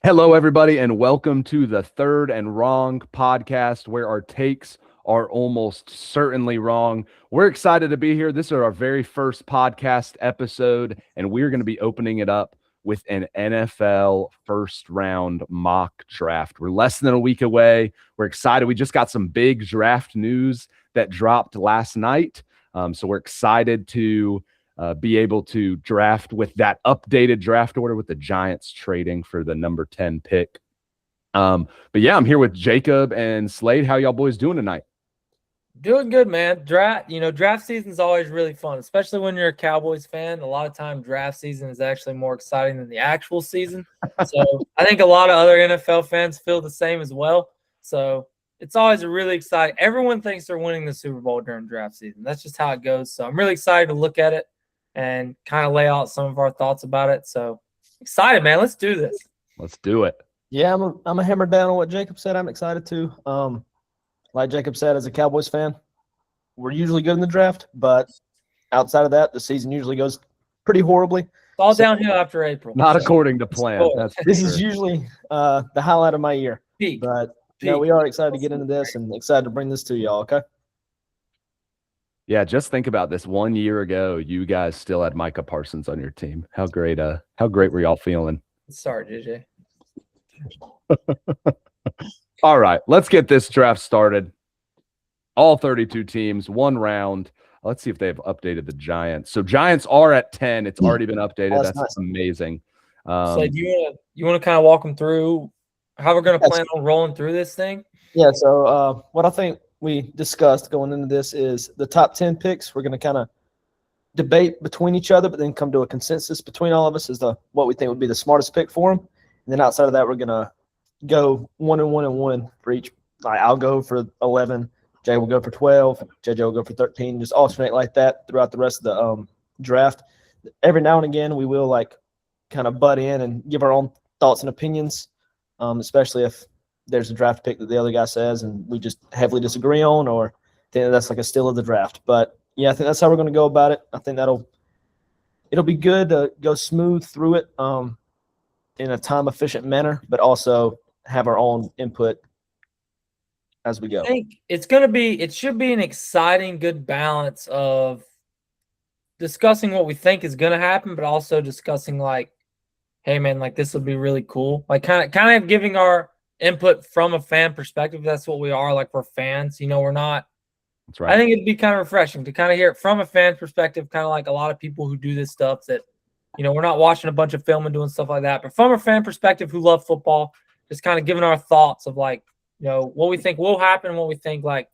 Hello, everybody, and welcome to the Third and Wrong podcast, where our takes are almost certainly wrong. We're excited to be here. This is our very first podcast episode, and we're going to be opening it up with an NFL first round mock draft. We're less than a week away. We're excited. We just got some big draft news that dropped last night. So we're excited to be able to draft with that updated draft order with the Giants trading for the number 10 pick. But yeah, I'm here with Jacob and Slade. How y'all boys doing tonight? Doing good, man. Draft season is always really fun, especially when you're a Cowboys fan. A lot of time draft season is actually more exciting than the actual season. So I think a lot of other NFL fans feel the same as well. So it's always a really exciting. Everyone thinks they're winning the Super Bowl during draft season. That's just how it goes. So I'm really excited to look at it and kind of lay out some of our thoughts about it. So excited, man. Let's do this. Let's do it. Yeah, I'm a hammer down on what Jacob said. I'm excited too. Like Jacob said, as a Cowboys fan, we're usually good in the draft, but outside of that, the season usually goes pretty horribly. It's all downhill after April. Not according to plan. This is usually the highlight of my year. Peak. But no, we are excited to get into this and excited to bring this to y'all, okay? Yeah, just think about this. 1 year ago, you guys still had Micah Parsons on your team. How great were y'all feeling? Sorry, JJ. All right, let's get this draft started. All 32 teams, one round. Let's see if they've updated the Giants. So Giants are at 10. It's already been updated. That's nice. Amazing. So you want to kind of walk them through how we're going to plan on rolling through this thing? Yeah, so what I think we discussed going into this is the top 10 picks. We're going to kind of debate between each other, but then come to a consensus between all of us as to what we think would be the smartest pick for them. And then outside of that, we're going to go 1 and 1 and 1 for each. Like I'll go for 11. Jay will go for 12. JJ will go for 13. Just alternate like that throughout the rest of the draft. Every now and again, we will like kind of butt in and give our own thoughts and opinions, especially if there's a draft pick that the other guy says and we just heavily disagree on, or think that's like a steal of the draft. But yeah, I think that's how we're going to go about it. I think it'll be good to go smooth through it in a time efficient manner, but also have our own input as we go. I think it should be an exciting, good balance of discussing what we think is going to happen, but also discussing like, hey man, like this would be really cool. Like kind of giving our input from a fan perspective. That's what we are. Like we're fans, we're not. That's right. I think it'd be kind of refreshing to kind of hear it from a fan perspective, kind of like a lot of people who do this stuff that, we're not watching a bunch of film and doing stuff like that, but from a fan perspective who love football, just kind of giving our thoughts of like, what we think will happen, what we think like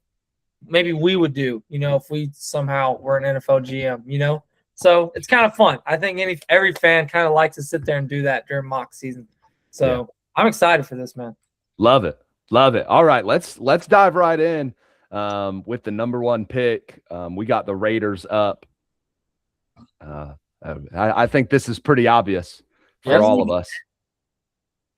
maybe we would do, if we somehow were an NFL GM, So it's kind of fun. I think every fan kind of likes to sit there and do that during mock season. So yeah. I'm excited for this, man. Love it. All right, let's dive right in with the number 1 pick. We got the Raiders up. I think this is pretty obvious for all of us.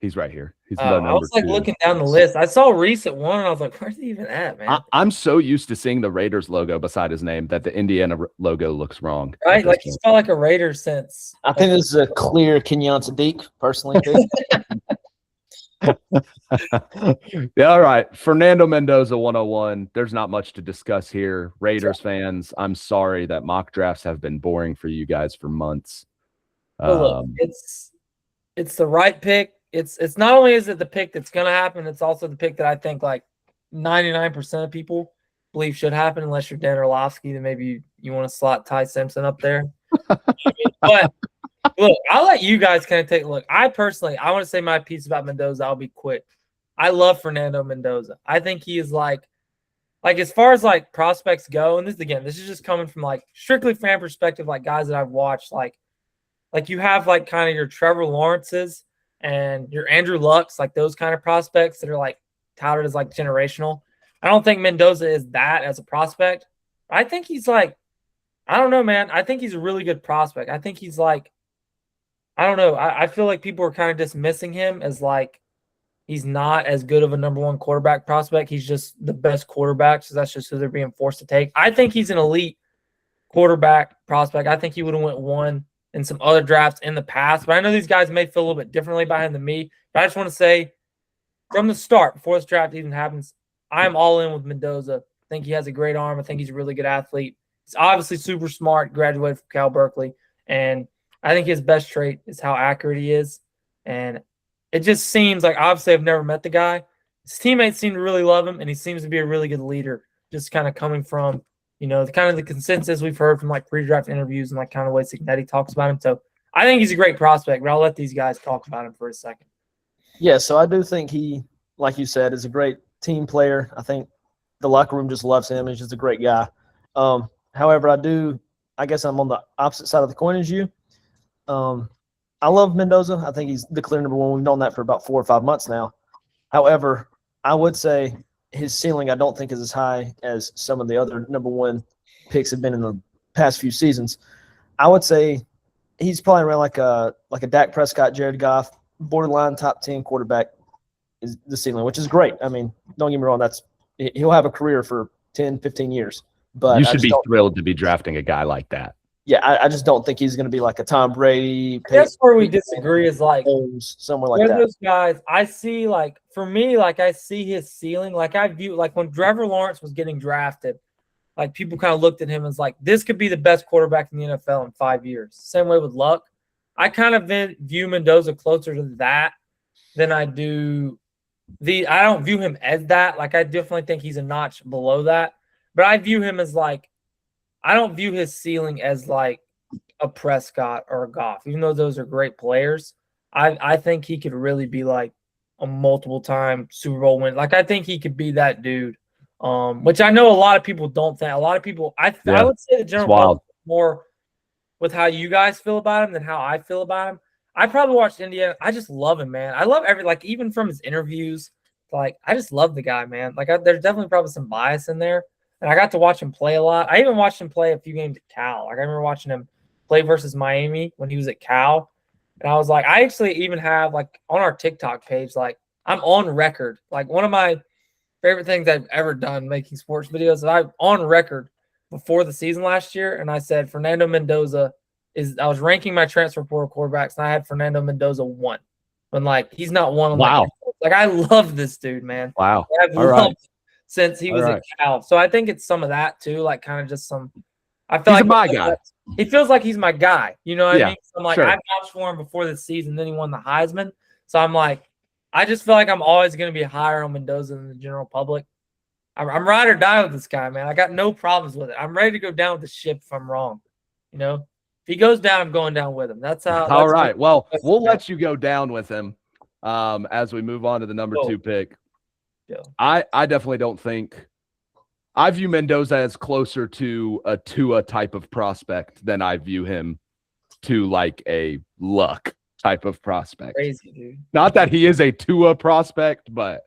He's right here. He's I was like 2. Looking down the list. I saw Reese at 1, and I was like, "Where's he even at, man?" I'm so used to seeing the Raiders logo beside his name that the Indiana logo looks wrong. Right, like he's felt like a Raider since. I think this is a clear Kenyon Sadiq, personally. Yeah, all right. Fernando Mendoza 101. There's not much to discuss here. Raiders fans, I'm sorry that mock drafts have been boring for you guys for months. Look, it's the right pick. It's not only is it the pick that's going to happen, it's also the pick that I think like 99% of people believe should happen, unless you're Dan Orlovsky, then maybe you want to slot Ty Simpson up there. But look, I'll let you guys kind of take a look. I want to say my piece about Mendoza. I'll be quick. I love Fernando Mendoza. I think he is like as far as like prospects go, and this is just coming from like strictly fan perspective, like guys that I've watched, like you have like kind of your Trevor Lawrences and your Andrew Lucks, like those kind of prospects that are like touted as like generational. I don't think Mendoza is that as a prospect. I think he's like, I don't know, man. I think he's a really good prospect. I think he's like, I don't know. I feel like people are kind of dismissing him as like he's not as good of a number 1 quarterback prospect. He's just the best quarterback, so that's just who they're being forced to take. I think he's an elite quarterback prospect. I think he would have went 1 in some other drafts in the past, but I know these guys may feel a little bit differently about him than me. But I just want to say, from the start, before this draft even happens, I'm all in with Mendoza. I think he has a great arm. I think he's a really good athlete. He's obviously super smart, graduated from Cal Berkeley. And I think his best trait is how accurate he is. And it just seems like, obviously, I've never met the guy. His teammates seem to really love him, and he seems to be a really good leader, just kind of coming from, the consensus we've heard from like pre-draft interviews and like kind of ways Cignetti talks about him. So I think he's a great prospect, but I'll let these guys talk about him for a second. Yeah, so I do think he, like you said, is a great team player. I think the locker room just loves him. He's just a great guy. However, I guess I'm on the opposite side of the coin as you. I love Mendoza. I think he's the clear number one. We've known that for about 4 or 5 months now. However, I would say his ceiling I don't think is as high as some of the other number one picks have been in the past few seasons. I would say he's probably around like a Dak Prescott, Jared Goff, borderline top 10 quarterback is the ceiling, which is great. I mean, don't get me wrong, he'll have a career for 10, 15 years. But you should be thrilled to be drafting a guy like that. Yeah, I just don't think he's going to be like a Tom Brady. That's where we disagree is like somewhere like that. Those guys, I see like for me, like I see his ceiling. Like I view like when Trevor Lawrence was getting drafted, like people kind of looked at him as like this could be the best quarterback in the NFL in 5 years. Same way with Luck. I kind of view Mendoza closer to that than I do I don't view him as that. Like I definitely think he's a notch below that, but I view him as like. I don't view his ceiling as like a Prescott or a Goff, even though those are great players. I think he could really be like a multiple-time Super Bowl win. Like I think he could be that dude, which I know a lot of people don't think. A lot of people, I would say the general public more with how you guys feel about him than how I feel about him. I probably watched Indiana. I just love him, man. I love even from his interviews. Like I just love the guy, man. Like there's definitely probably some bias in there. And I got to watch him play a lot. I even watched him play a few games at Cal. Like I remember watching him play versus Miami when he was at Cal. And I was like, I actually even have like on our TikTok page, like I'm on record. Like one of my favorite things I've ever done making sports videos is I'm on record before the season last year. And I said Fernando Mendoza I was ranking my transfer portal quarterbacks and I had Fernando Mendoza 1. When like he's not one. Wow. Like I love this dude, man. Wow. I've loved him since he was at Cal. So I think it's some of that too, like kind of just some I feel he's like my guy. He feels like he's my guy. You know what I mean? So I'm like, sure. I vouched for him before the season, then he won the Heisman. So I'm like, I just feel like I'm always going to be higher on Mendoza than the general public. I'm ride or die with this guy, man. I got no problems with it. I'm ready to go down with the ship if I'm wrong. You know, if he goes down, I'm going down with him. That's how. All right. Well, we'll let you go down with him as we move on to the number 2 pick. Yeah. I definitely don't think I view Mendoza as closer to a Tua type of prospect than I view him to like a Luck type of prospect. Crazy, dude. Not that he is a Tua prospect, but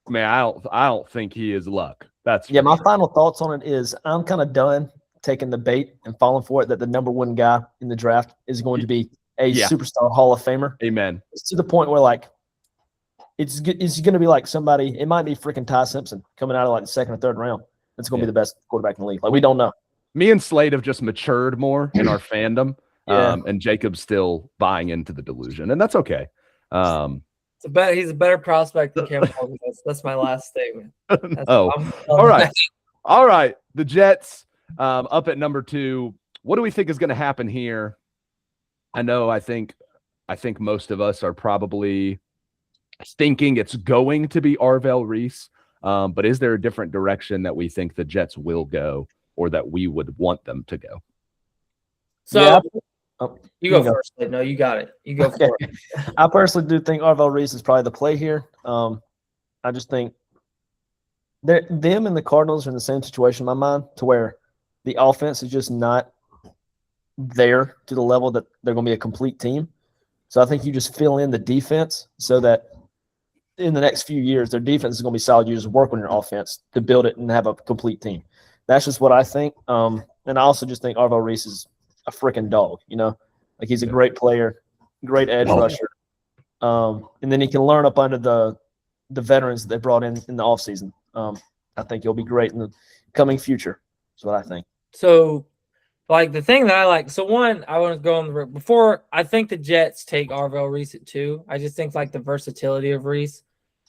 man, I don't think he is Luck. That's my final thoughts on it is I'm kind of done taking the bait and falling for it that the number 1 guy in the draft is going to be a superstar Hall of Famer. Amen. It's to the point where like it's going to be like somebody. It might be freaking Ty Simpson coming out of like the 2nd or 3rd round. It's going to be the best quarterback in the league. Like we don't know. Me and Slade have just matured more in our fandom, and Jacob's still buying into the delusion, and that's okay. He's a better prospect than Cam Newton. That's my last statement. All right, all right. The Jets up at number 2. What do we think is going to happen here? I think most of us are probably thinking it's going to be Arvell Reese. But is there a different direction that we think the Jets will go or that we would want them to go? So you go first. No, you got it. You go for it. I personally do think Arvell Reese is probably the play here. I just think them and the Cardinals are in the same situation in my mind to where the offense is just not there to the level that they're going to be a complete team. So I think you just fill in the defense so that in the next few years, their defense is going to be solid. You just work on your offense to build it and have a complete team. That's just what I think. And I also just think Arvell Reese is a freaking dog, like he's a great player, great edge rusher. And then he can learn up under the veterans that they brought in the offseason. I think he'll be great in the coming future. That's what I think. So Like the thing that I like, so one, I want to go on the before. I think the Jets take Arvell Reese at 2. I just think like the versatility of Reese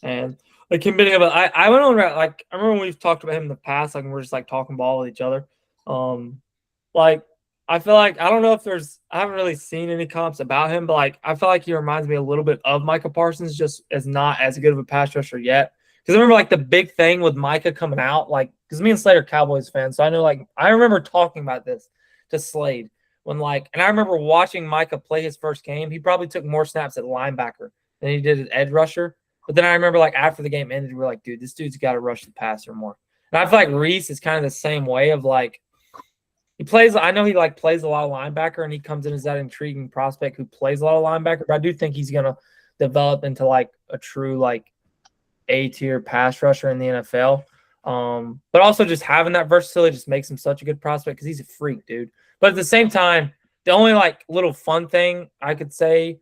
and like him being able. I went on like I remember when we've talked about him in the past. Like we're just like talking ball with each other. Like I feel like I don't know if I haven't really seen any comps about him, but like I feel like he reminds me a little bit of Micah Parsons, just as not as good of a pass rusher yet. Because I remember like the big thing with Micah coming out, like because me and Slade are Cowboys fans, so I know like I remember talking about this to Slade when like, and I remember watching Micah play his first game. He probably took more snaps at linebacker than he did at edge rusher. But then I remember like after the game ended, we're like, dude, this dude's got to rush the passer more. And I feel like Reese is kind of the same way of like he plays. I know he like plays a lot of linebacker, and he comes in as that intriguing prospect who plays a lot of linebacker. But I do think he's gonna develop into like a true like A-tier pass rusher in the NFL. But also just having that versatility just makes him such a good prospect because he's a freak, dude. But at the same time, the only like little fun thing I could say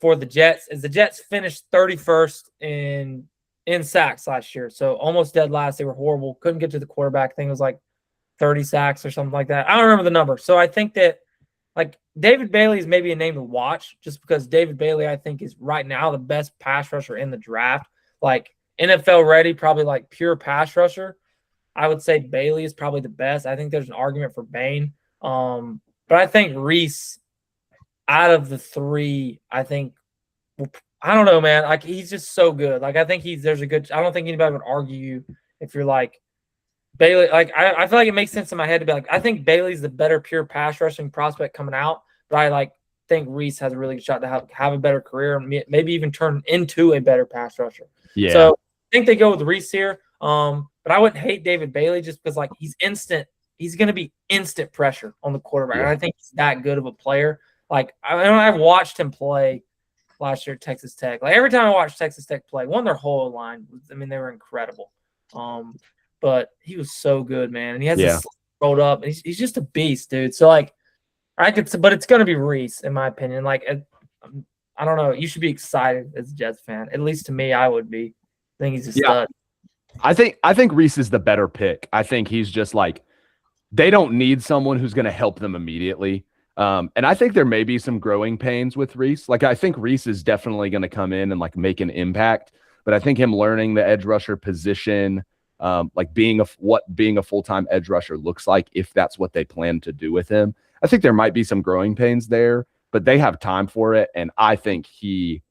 for the Jets is the Jets finished 31st in sacks last year. So almost dead last. They were horrible. Couldn't get to the quarterback. I think it was like 30 sacks or something like that. I don't remember the number. So I think that like David Bailey is maybe a name to watch just because David Bailey, I think, is right now the best pass rusher in the draft. Like NFL ready, probably like pure pass rusher. I would say Bailey is probably the best. I think there's an argument for Bain. But I think Reese, out of the 3, I think I don't know, man. Like he's just so good. Like I think there's a good. I don't think anybody would argue you if you're like Bailey. Like I feel like it makes sense in my head to be like I think Bailey's the better pure pass rushing prospect coming out, but I like think Reese has a really good shot to have a better career and maybe even turn into a better pass rusher. Yeah. So I think they go with Reese here. But I wouldn't hate David Bailey just because like he's instant. He's going to be instant pressure on the quarterback. Yeah. And I think he's that good of a player. Like I've watched him play last year at Texas Tech. Like every time I watched Texas Tech play, their whole line. I mean, they were incredible. But he was so good, man. And he has this rolled up. And he's just a beast, dude. So like but it's going to be Reese in my opinion. Like I don't know. You should be excited as a Jets fan. At least to me, I would be. I think he's a stud. I think Reese is the better pick. I think he's just like they don't need someone who's going to help them immediately. And I think there may be some growing pains with Reese. Like I think Reese is definitely going to come in and like make an impact. But I think him learning the edge rusher position, like being a full-time edge rusher looks like if that's what they plan to do with him. I think there might be some growing pains there, but they have time for it. And I think he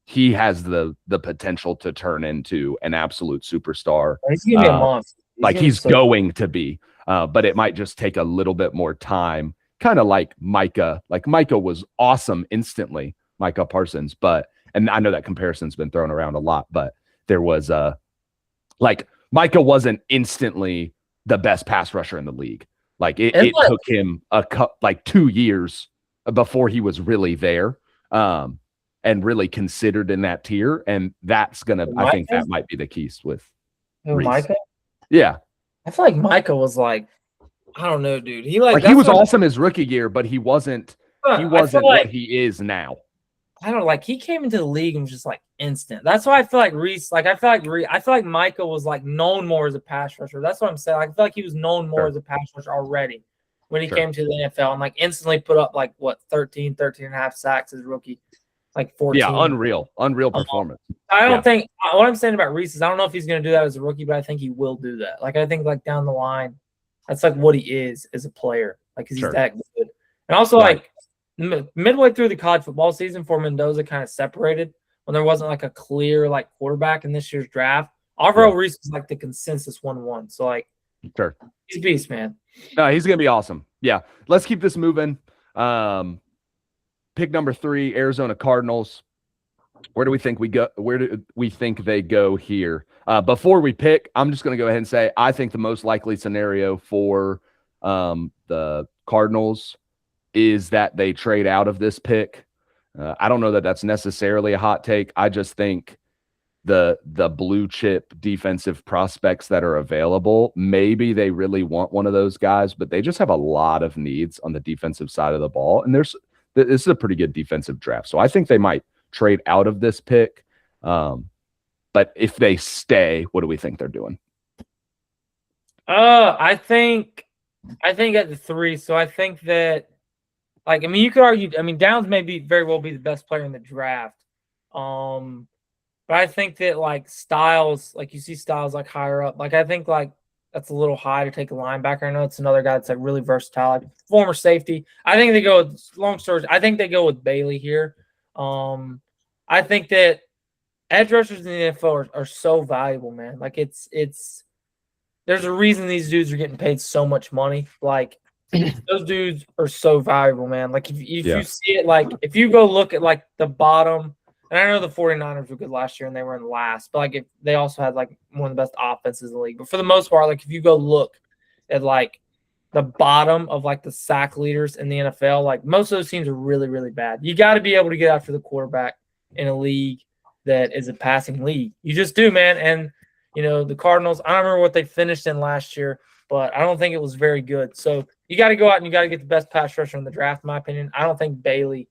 has the potential to turn into an absolute superstar. He's going to be a monster. He's going to be, but it might just take a little bit more time. Kind of like Micah. Like Micah was awesome instantly, Micah Parsons. And I know that comparison's been thrown around a lot, but there was like Micah wasn't instantly the best pass rusher in the league. Like it took him 2 years before he was really there. And really considered in that tier. And that's I think that might be the keys with Reese. Micah? Yeah. I feel like Micah was like, I don't know, dude. He he was awesome his rookie year, but he wasn't what he is now. I don't know, like he came into the league and was just like instant. That's why I feel like Reese, I feel like Micah was like known more as a pass rusher. That's what I'm saying. I feel like he was known more as a pass rusher already when he came to the NFL and like instantly put up like 13 and a half sacks as a rookie. Like 14. Yeah, unreal performance. I don't think what I'm saying about Reese is I don't know if he's going to do that as a rookie, but I think he will do that. Like I think like down the line, that's like what he is as a player. Like he's that good. And also like midway through the college football season, before Mendoza kind of separated, when there wasn't like a clear like quarterback in this year's draft, Alvaro Reese was like the consensus 1-1. So like, he's a beast, man. No, he's gonna be awesome. Yeah, let's keep this moving. Pick number 3, Arizona Cardinals. Where do we think we go? Where do we think they go here? Before we pick, I'm just going to go ahead and say I think the most likely scenario for the Cardinals is that they trade out of this pick. I don't know that that's necessarily a hot take. I just think the blue chip defensive prospects that are available, maybe they really want one of those guys, but they just have a lot of needs on the defensive side of the ball. And this is a pretty good defensive draft. So I think they might trade out of this pick. But if they stay, what do we think they're doing? I think I think at the 3. So I think that, like, I mean, you could argue. I mean, Downs may very well be the best player in the draft. But I think that like Styles, like you see Styles like higher up. Like I think like that's a little high to take a linebacker. I know it's another guy that's like really versatile, like former safety. I think they go with long stories. I think they go with Bailey here. I think that edge rushers in the NFL are so valuable, man. Like it's there's a reason these dudes are getting paid so much money. Like those dudes are so valuable, man. Like if you see it, like if you go look at like the bottom, and I know the 49ers were good last year and they were in last, but like if they also had like one of the best offenses in the league. But for the most part, like if you go look at like the bottom of like the sack leaders in the NFL, like most of those teams are really, really bad. You got to be able to get after the quarterback in a league that is a passing league. You just do, man. And you know, the Cardinals, I don't remember what they finished in last year, but I don't think it was very good. So you got to go out and you got to get the best pass rusher in the draft, in my opinion. I don't think Bailey.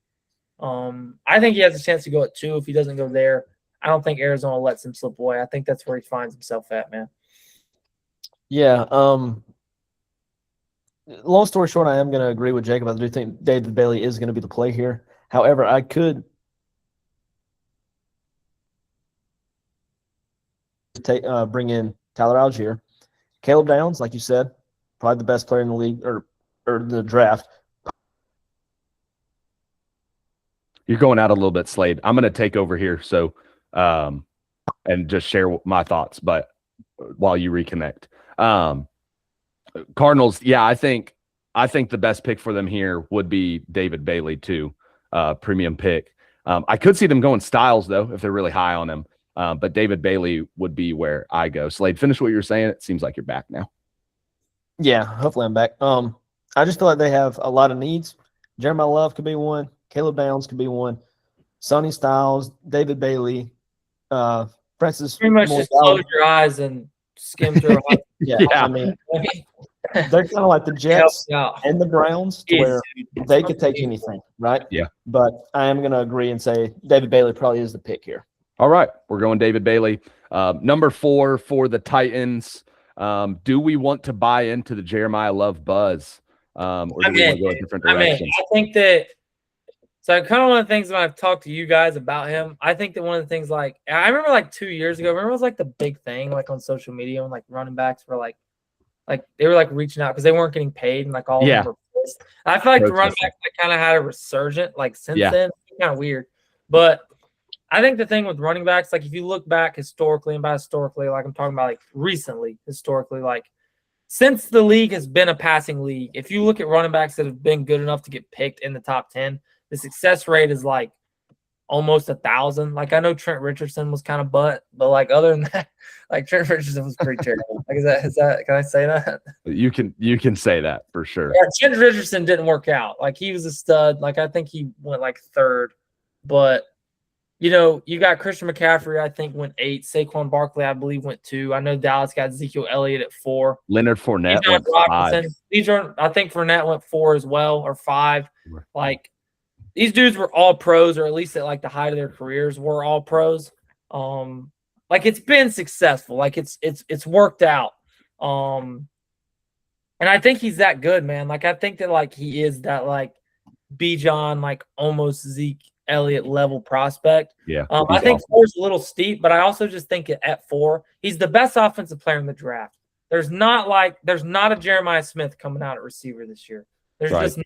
I think he has a chance to go at 2 if he doesn't go there. I don't think Arizona lets him slip away. I think that's where he finds himself at, man. Yeah. Long story short, I am going to agree with Jacob. I do think David Bailey is going to be the play here. However, I could bring in Tyler Algier. Caleb Downs, like you said, probably the best player in the league or the draft. You're going out a little bit, Slade. I'm going to take over here, so and just share my thoughts. But while you reconnect, Cardinals, yeah, I think the best pick for them here would be David Bailey too, premium pick. I could see them going Styles though if they're really high on him. But David Bailey would be where I go. Slade, finish what you're saying. It seems like you're back now. Yeah, hopefully I'm back. I just feel like they have a lot of needs. Jeremiah Love could be one. Caleb Downs could be one. Sonny Styles, David Bailey, Francis. Pretty much just close your eyes and skim through. Yeah, I mean, they're kind of like the Jets and the Browns, to where they could take anything, right? Yeah. But I am going to agree and say David Bailey probably is the pick here. All right, we're going David Bailey. Number 4 for the Titans. Do we want to buy into the Jeremiah Love buzz? Or do we want to go a different direction? I think that – so kind of one of the things when I've talked to you guys about him, I think that one of the things like – I remember like 2 years ago, it was like the big thing like on social media when like running backs were like they were like reaching out because they weren't getting paid and like all of them were pissed. And I feel like the running backs like, kind of had a resurgent like since then. It's kind of weird. But I think the thing with running backs, like if you look back historically, and by historically, like I'm talking about like recently, historically, like since the league has been a passing league, if you look at running backs that have been good enough to get picked in the top 10, the success rate is like almost 1,000. Like I know Trent Richardson was kind of but like other than that, like Trent Richardson was pretty terrible. Like is that can I say that? You can say that for sure. Yeah, Trent Richardson didn't work out. Like he was a stud. Like I think he went like 3rd, but you know, you got Christian McCaffrey, I think, went 8. Saquon Barkley, I believe, went 2. I know Dallas got Ezekiel Elliott at 4. Leonard Fournette went 5. I think Fournette went 4 as well, or 5. Like, these dudes were all pros, or at least at, like, the height of their careers were all pros. Like, it's been successful. Like, it's worked out. And I think he's that good, man. Like, I think that, like, he is that, like, Bijan, like, almost Zeke Elliott level prospect. Yeah. I think 4 is a little steep, but I also just think at 4, he's the best offensive player in the draft. There's not a Jeremiah Smith coming out at receiver this year. There's just not.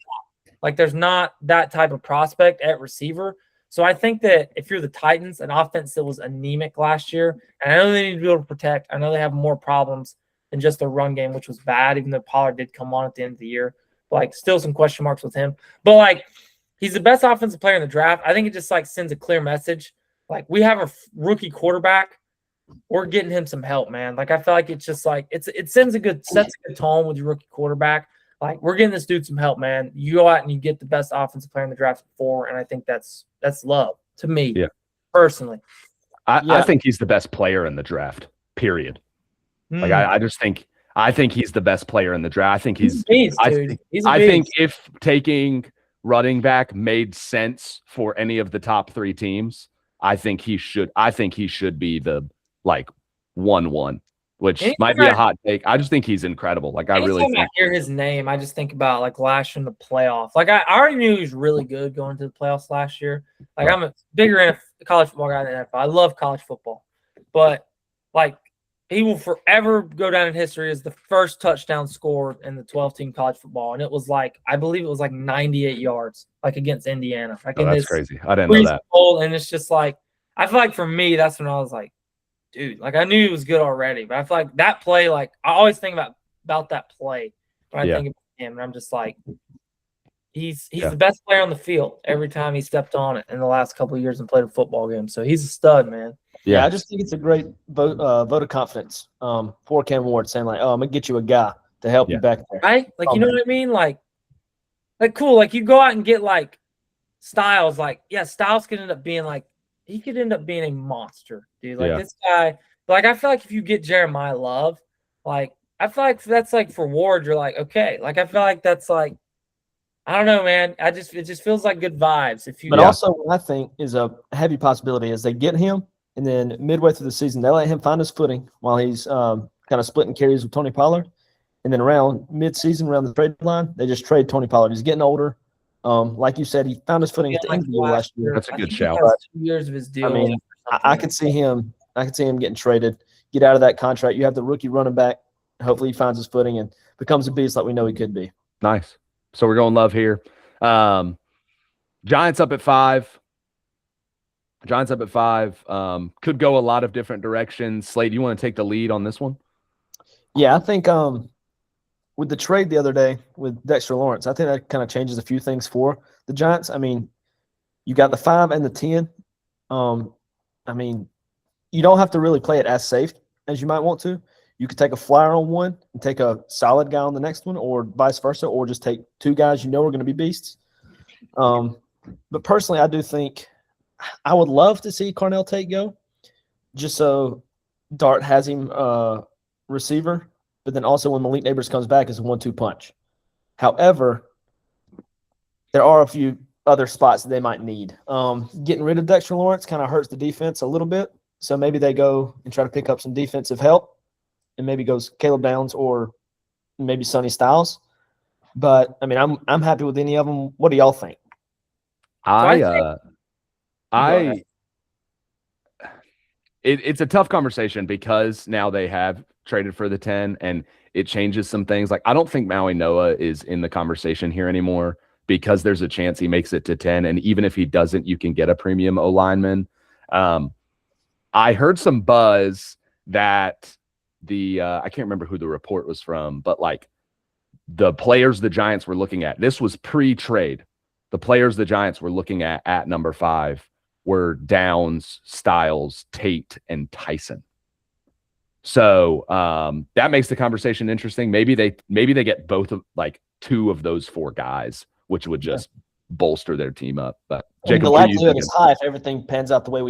Like there's not that type of prospect at receiver. So I think that if you're the Titans, an offense that was anemic last year, and I know they need to be able to protect. I know they have more problems than just their run game, which was bad, even though Pollard did come on at the end of the year. But like still some question marks with him. But like he's the best offensive player in the draft. I think it just like sends a clear message. Like we have a rookie quarterback. We're getting him some help, man. Like I feel like it's just like it sets a good tone with your rookie quarterback. Like we're getting this dude some help, man. You go out and you get the best offensive player in the draft at 4, and I think that's love to me, personally. I think he's the best player in the draft. Period. Like I think he's the best player in the draft. I think he's a beast, I think if taking running back made sense for any of the top 3 teams, I think he should be the like 1-1. which Anytime might be a hot take. I just think he's incredible. Like I really Anytime think. I hear his name, I just think about like last year in the playoffs. Like I already knew he was really good going to the playoffs last year. Like I'm a bigger college football guy than NFL. I love college football, but like he will forever go down in history as the first touchdown scored in the 12-team college football, and it was like I believe it was like 98 yards, like against Indiana. Like Oh, in that's this crazy. I didn't know that. bowl, and it's just like I feel like for me, that's when I was like, dude, like I knew he was good already, but I feel like that play, like I always think about that play when I think about him, and I'm just like, he's the best player on the field every time he stepped on it in the last couple of years and played a football game. So he's a stud, man. Yeah, I just think it's a great vote of confidence for Cam Ward, saying like, "Oh, I'm gonna get you a guy to help you back there." Right? Like you know what I mean? Like cool. Like you go out and get like Styles. Like Styles could end up being like he could end up being a monster, dude. Like this guy. Like I feel like if you get Jeremiah Love, like I feel like that's like for Ward, you're like okay. Like I feel like that's like I don't know, man. It just feels like good vibes. If you, but also what I think is a heavy possibility is they get him. And then midway through the season, they let him find his footing while he's kind of splitting carries with Tony Pollard. And then around mid-season, around the trade deadline, they just trade Tony Pollard. He's getting older. Like you said, he found his footing at the end of the year last year. That's a good shout. 2 years of his deal. I mean, I could see him. I could see him getting traded, get out of that contract. You have the rookie running back. Hopefully, he finds his footing and becomes a beast like we know he could be. Nice. So we're going Love here. Giants up at 5. Giants up at 5. Could go a lot of different directions. Slade, you want to take the lead on this one? Yeah, I think with the trade the other day with Dexter Lawrence, I think that kind of changes a few things for the Giants. I mean, you got the 5 and the 10. I mean, you don't have to really play it as safe as you might want to. You could take a flyer on one and take a solid guy on the next one, or vice versa, or just take 2 guys you know are going to be beasts. But personally, I do think I would love to see Carnell Tate go, just so Dart has him receiver, but then also when Malik Neighbors comes back, it's a 1-2 punch. However, there are a few other spots that they might need. Getting rid of Dexter Lawrence kind of hurts the defense a little bit, so maybe they go and try to pick up some defensive help, and maybe goes Caleb Downs or maybe Sonny Styles. But I mean, I'm happy with any of them. What do y'all think? It's a tough conversation because now they have traded for the 10 and it changes some things. Like I don't think Maui Noah is in the conversation here anymore because there's a chance he makes it to 10. And even if he doesn't, you can get a premium O lineman. I heard some buzz that I can't remember who the report was from, but like the players the Giants were looking at, this was pre-trade. The players the Giants were looking at number 5 were Downs, Styles, Tate, and Tyson. So that makes the conversation interesting. Maybe they get both of like 2 of those 4 guys, which would just bolster their team up. But Jacob, the likelihood is high if everything pans out the way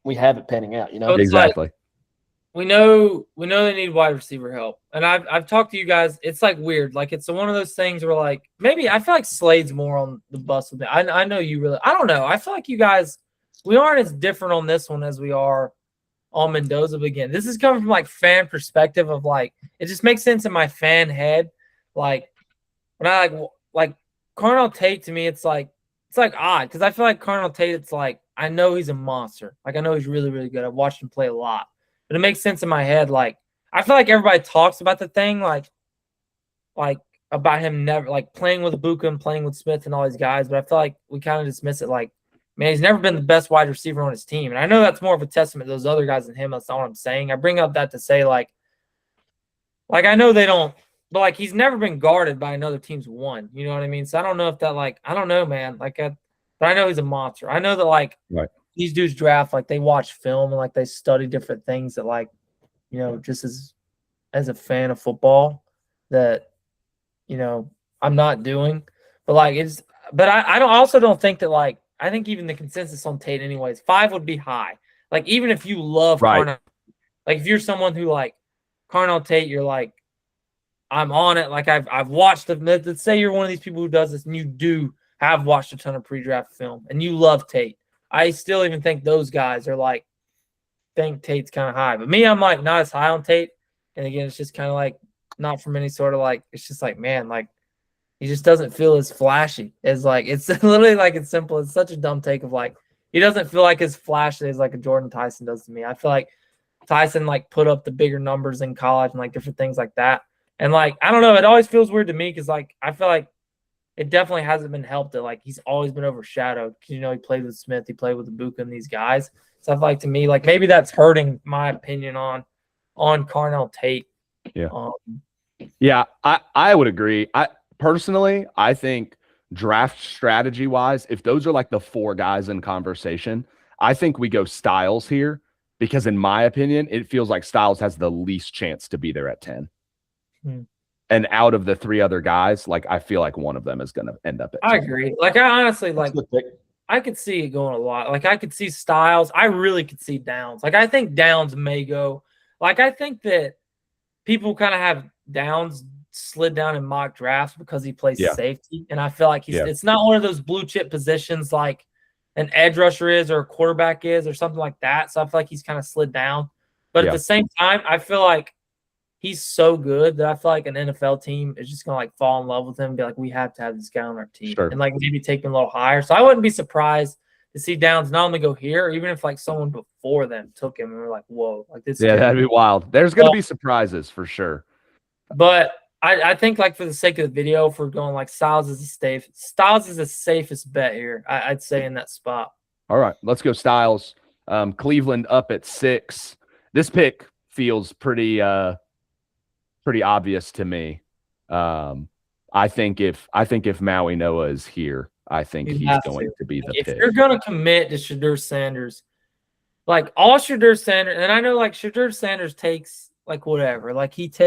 we have it panning out. You know, exactly. Like, we know they need wide receiver help, and I've talked to you guys. It's like weird, like it's one of those things where like maybe I feel like Slade's more on the bus with me. I know you really. I don't know. I feel like you guys we aren't as different on this one as we are on Mendoza. But again, this is coming from like fan perspective of like it just makes sense in my fan head. Like when I like Carnell Tate to me, it's like odd because I feel like Carnell Tate. It's like I know he's a monster. Like I know he's really really good. I've watched him play a lot. But it makes sense in my head. Like, I feel like everybody talks about the thing, like about him never, like, playing with Ibuka and playing with Smith and all these guys. But I feel like we kind of dismiss it like, man, he's never been the best wide receiver on his team. And I know that's more of a testament to those other guys than him. That's not what I'm saying. I bring up that to say, like I know they don't, but, like, he's never been guarded by another team's one. You know what I mean? So I don't know if that, like, I don't know, man. Like, but I know he's a monster. I know that, like, right. These dudes draft, like they watch film and like they study different things that like, you know, just as a fan of football that, you know, I'm not doing. But like I don't think that like I think even the consensus on Tate anyways, 5 would be high. Like even if you love Carnell, like if you're someone who like Carnell Tate, you're like, I'm on it. Like I've watched them. Let's say you're one of these people who does this and you have watched a ton of pre-draft film and you love Tate. I still even think those guys are like, think Tate's kind of high. But me, I'm like not as high on Tate. And again, it's just kind of like not from any sort of like, it's just like, man, like he just doesn't feel as flashy as like, it's literally like it's simple. It's such a dumb take of like, he doesn't feel like as flashy as like a Jordan Tyson does to me. I feel like Tyson like put up the bigger numbers in college and like different things like that. And like, I don't know, it always feels weird to me because like, I feel like it definitely hasn't been helped that like he's always been overshadowed. You know, he played with Smith, he played with Ibuka and these guys. So I feel like to me, like maybe that's hurting my opinion on Carnell Tate. Yeah. Yeah, I would agree. I think draft strategy wise, if those are like the 4 guys in conversation, I think we go Styles here because in my opinion, it feels like Styles has the least chance to be there at 10. And out of the 3 other guys, like I feel like one of them is going to end up at 10. I agree. Like I honestly like I could see it going a lot. Like I could see Styles. I really could see Downs. Like I think Downs may go. Like I think that people kind of have Downs slid down in mock drafts because he plays safety, and I feel like it's not one of those blue chip positions like an edge rusher is or a quarterback is or something like that. So I feel like he's kind of slid down. But at the same time, I feel like he's so good that I feel like an NFL team is just gonna like fall in love with him and be like, we have to have this guy on our team, and like maybe take him a little higher. So I wouldn't be surprised to see Downs not only go here, even if like someone before them took him and we're like, whoa, like this. Yeah, that'd be wild. There's gonna be surprises for sure. But I think like for the sake of the video, if we're going like Styles is the safest bet here, I'd say in that spot. All right, let's go Styles. Cleveland up at 6. This pick feels pretty obvious to me. I think if Maui Noah is here, I think he's going to be the pick. If you're going to commit to Shedeur Sanders, like all Shedeur Sanders, and I know like Shedeur Sanders takes like whatever, like he's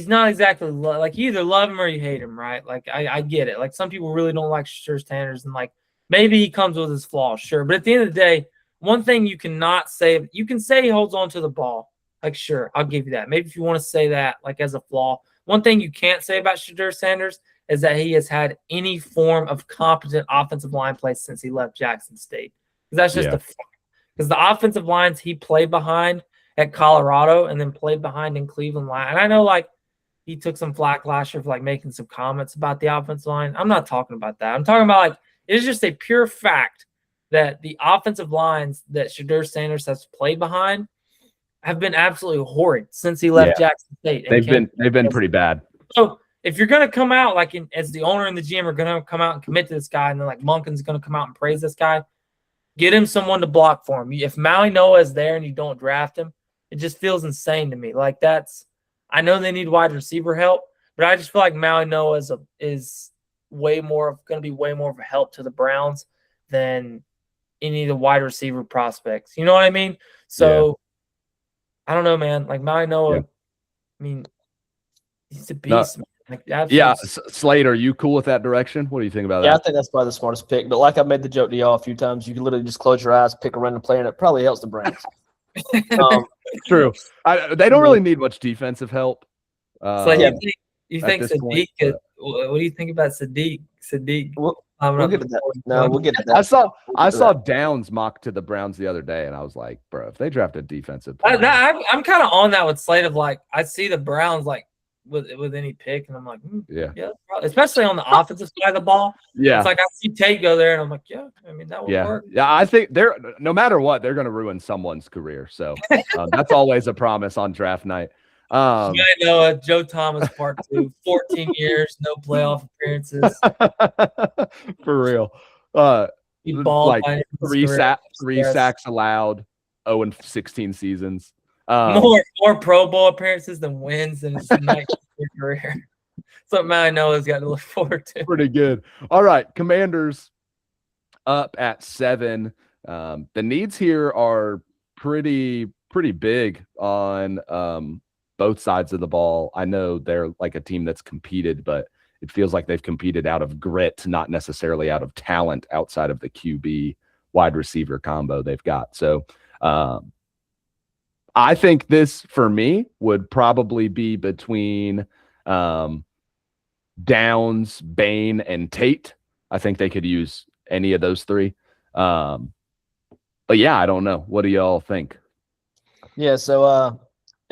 not exactly like you either love him or you hate him, right? Like I get it. Like some people really don't like Shedeur Sanders, and like maybe he comes with his flaws, sure. But at the end of the day, one thing you cannot say, you can say he holds on to the ball. Like, sure, I'll give you that. Maybe if you want to say that, like, as a flaw. One thing you can't say about Shedeur Sanders is that he has had any form of competent offensive line play since he left Jackson State. Because that's just a fact. Because the offensive lines he played behind at Colorado and then played behind in Cleveland line. And I know, like, he took some flack last year for, like, making some comments about the offensive line. I'm not talking about that. I'm talking about, like, it's just a pure fact that the offensive lines that Shedeur Sanders has played behind have been absolutely horrid since he left Jackson State. They've been pretty bad. So if you're going to come out like as the owner and the GM are going to come out and commit to this guy, and then like Monken's going to come out and praise this guy, get him someone to block for him. If Maui Noah is there and you don't draft him, it just feels insane to me. Like I know they need wide receiver help, but I just feel like Maui Noah is going to be way more of a help to the Browns than any of the wide receiver prospects. You know what I mean? So I don't know, man. Like Maui Noah, I mean, he's a beast. No. Slade, are you cool with that direction? What do you think about that? Yeah, I think that's probably the smartest pick. But like I've made the joke to y'all a few times, you can literally just close your eyes, pick a random player, and it probably helps the Browns. True. They don't really need much defensive help. So you think Sadiq? What do you think about Sadiq? We'll get to that. No, we'll get to that. I saw Downs mock to the Browns the other day, and I was like, bro, if they draft a defensive player. I'm kind of on that with Slade of like, I see the Browns like with any pick, and I'm like, especially on the offensive side of the ball. Yeah, it's like I see Tate go there, and I'm like, I mean that would work. Yeah, I think no matter what, they're going to ruin someone's career. So that's always a promise on draft night. I know Joe Thomas Part 2, 14 years, no playoff appearances. For real. Like three sacks allowed, 0-16 seasons. More Pro Bowl appearances than wins in his career. Something I know has got to look forward to. Pretty good. All right, Commanders up at 7. The needs here are pretty big on both sides of the ball. I know they're like a team that's competed, but it feels like they've competed out of grit, not necessarily out of talent outside of the QB wide receiver combo they've got. So I think this, for me, would probably be between Downs, Bain, and Tate. I think they could use any of those 3. But yeah, I don't know. What do y'all think? Yeah, so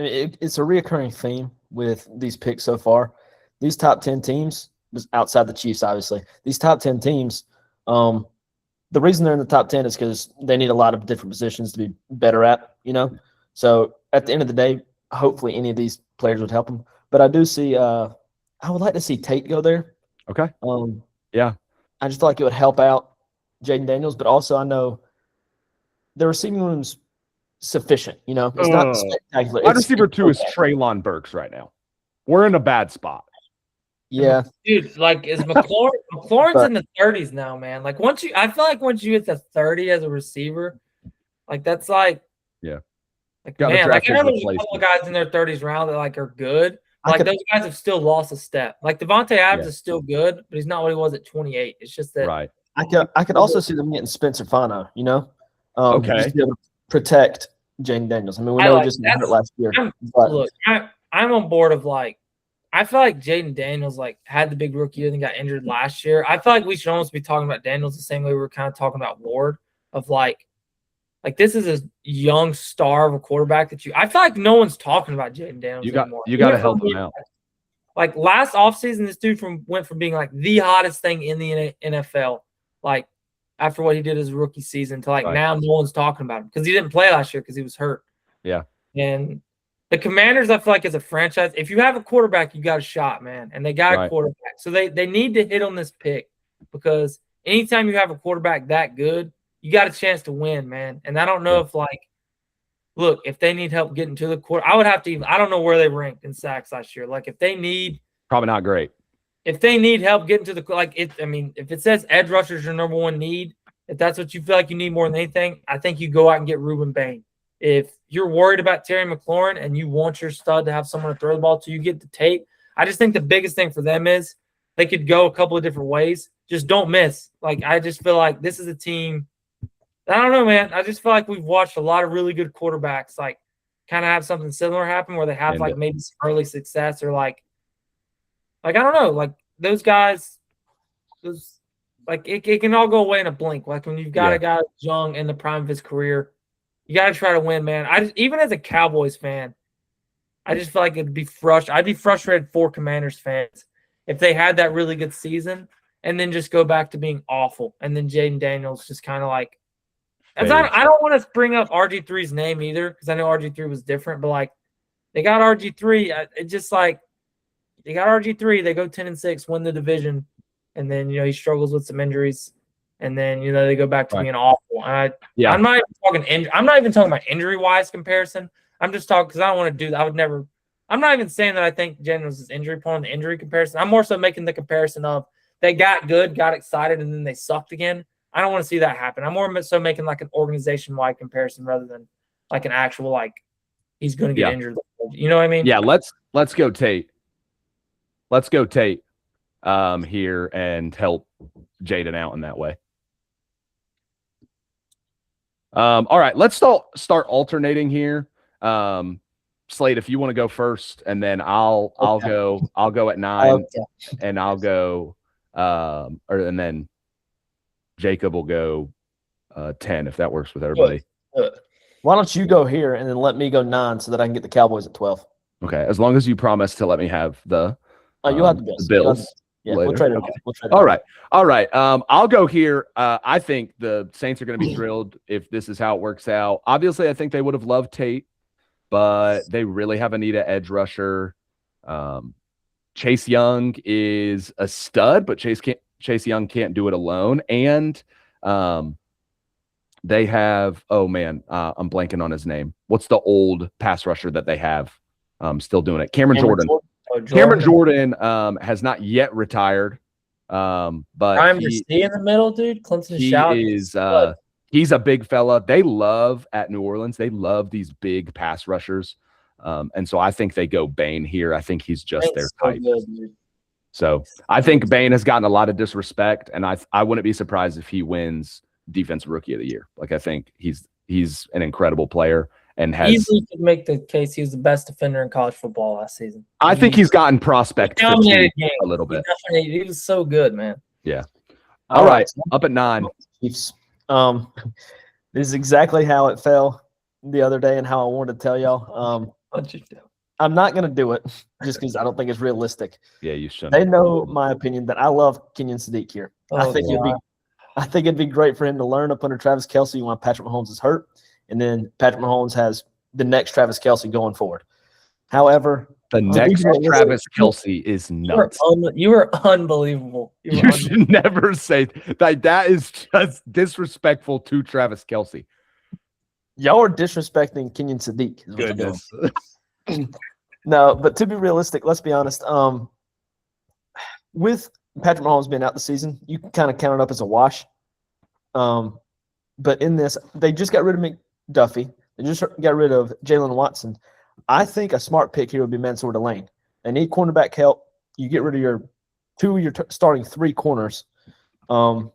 it's a reoccurring theme with these picks so far. These top 10 teams, outside the Chiefs, obviously, these top 10 teams, the reason they're in the top 10 is because they need a lot of different positions to be better at, So at the end of the day, hopefully any of these players would help them. But I do see, I would like to see Tate go there. Okay. Yeah. I just feel like it would help out Jaden Daniels, but also I know the receiving room's sufficient. It's not spectacular. Wide receiver 2 is Treylon Burks right now. We're in a bad spot. Yeah, dude. Like, is McLaurin? McLaurin's in the 30s now, man. Like, I feel like once you hit the 30 as a receiver, like that's like, like man, like I know there's a couple of guys in their 30s round that like are good. Like those guys have still lost a step. Like Devontae Adams is still good, but he's not what he was at 28. It's just that. Right. I could also see them getting Spencer Fano. Okay. Just to be able to protect Jaden Daniels. I mean, we know just hurt last year. Look, I'm on board of like. I feel like Jaden Daniels like had the big rookie year and got injured last year. I feel like we should almost be talking about Daniels the same way we were kind of talking about Ward. Of like this is a young star of a quarterback that I feel like no one's talking about Jaden Daniels anymore. You got to help him out. Like last offseason, this dude went from being like the hottest thing in the NFL, like after what he did his rookie season, to like now no one's talking about him because he didn't play last year because he was hurt. Yeah. And the Commanders, I feel like as a franchise, if you have a quarterback, you got a shot, man. And they got a quarterback. So they need to hit on this pick because anytime you have a quarterback that good, you got a chance to win, man. And I don't know if look, if they need help getting to the quarter, I would have to I don't know where they ranked in sacks last year. Like if they need probably not great. If they need help getting to the if it says edge rusher is your number one need, if that's what you feel like you need more than anything, I think you go out and get Ruben Bain. If you're worried about Terry McLaurin and you want your stud to have someone to throw the ball to, you get the tape. I just think the biggest thing for them is they could go a couple of different ways. Just don't miss. Like, I just feel like this is a team. I don't know, man. I just feel like we've watched a lot of really good quarterbacks, like, kind of have something similar happen where they have, like, maybe some early success or, like I don't know. Like, those guys, it can all go away in a blink. Like, when you've got a guy young in the prime of his career, you got to try to win, man. Even as a Cowboys fan, I just feel like it'd be frustrated. I'd be frustrated for Commanders fans if they had that really good season and then just go back to being awful. And then Jaden Daniels just kind of like, I don't want to bring up RG3's name either because I know RG3 was different, but like they got RG3. It just like they got RG3. They go 10-6, win the division, and then he struggles with some injuries. And then they go back to being awful. I'm not even talking about injury-wise comparison. I'm just talking because I don't want to do that. I'm not even saying that I think Daniels is injury prone. The injury comparison. I'm more so making the comparison of they got good, got excited, and then they sucked again. I don't want to see that happen. I'm more so making like an organization-wide comparison rather than like an actual like he's going to get injured. You know what I mean? Yeah. Let's go Tate. Let's go Tate here and help Jaden out in that way. All right, let's start alternating here. Slade, if you want to go first, and then I'll go at 9, and I'll go and then Jacob will go 10 if that works with everybody. Why don't you go here and then let me go 9 so that I can get the Cowboys at 12? Okay, as long as you promise to let me have the you'll have the Bills. Yeah, we'll trade it off. All right. I'll go here. I think the Saints are going to be thrilled if this is how it works out. Obviously, I think they would have loved Tate, but they really have a need an edge rusher. Chase Young is a stud, but Chase Young can't do it alone. And they have I'm blanking on his name. What's the old pass rusher that they have? Still doing it. Cameron Jordan. Cameron Jordan has not yet retired, but he's in the middle, dude. Clemson shout. He's a big fella. They love at New Orleans. They love these big pass rushers, and so I think they go Bain here. I think he's just their type. So I think Bain has gotten a lot of disrespect, and I wouldn't be surprised if he wins Defensive Rookie of the Year. Like I think he's an incredible player. And easily could make the case he was the best defender in college football last season. I think he's gotten prospect a little bit. He was so good, man. Yeah. All right. Up at 9. Chiefs. This is exactly how it fell the other day and how I wanted to tell y'all. I'm not going to do it just because I don't think it's realistic. Yeah, you should. They know my opinion that I love Kenyon Sadiq here. I think it'd be great for him to learn up under Travis Kelce when Patrick Mahomes is hurt, and then Patrick Mahomes has the next Travis Kelce going forward. However, the next Travis Kelce is nuts. You are unbelievable. You should never say that. That is just disrespectful to Travis Kelce. Y'all are disrespecting Kenyon Sadiq. Goodness. No, but to be realistic, let's be honest. With Patrick Mahomes being out the season, you can kind of count it up as a wash. But in this, they just got rid of McDuffie. They just got rid of Jalen Watson. I think a smart pick here would be Mansour Delane. They need cornerback help. You get rid of your starting 3 corners. And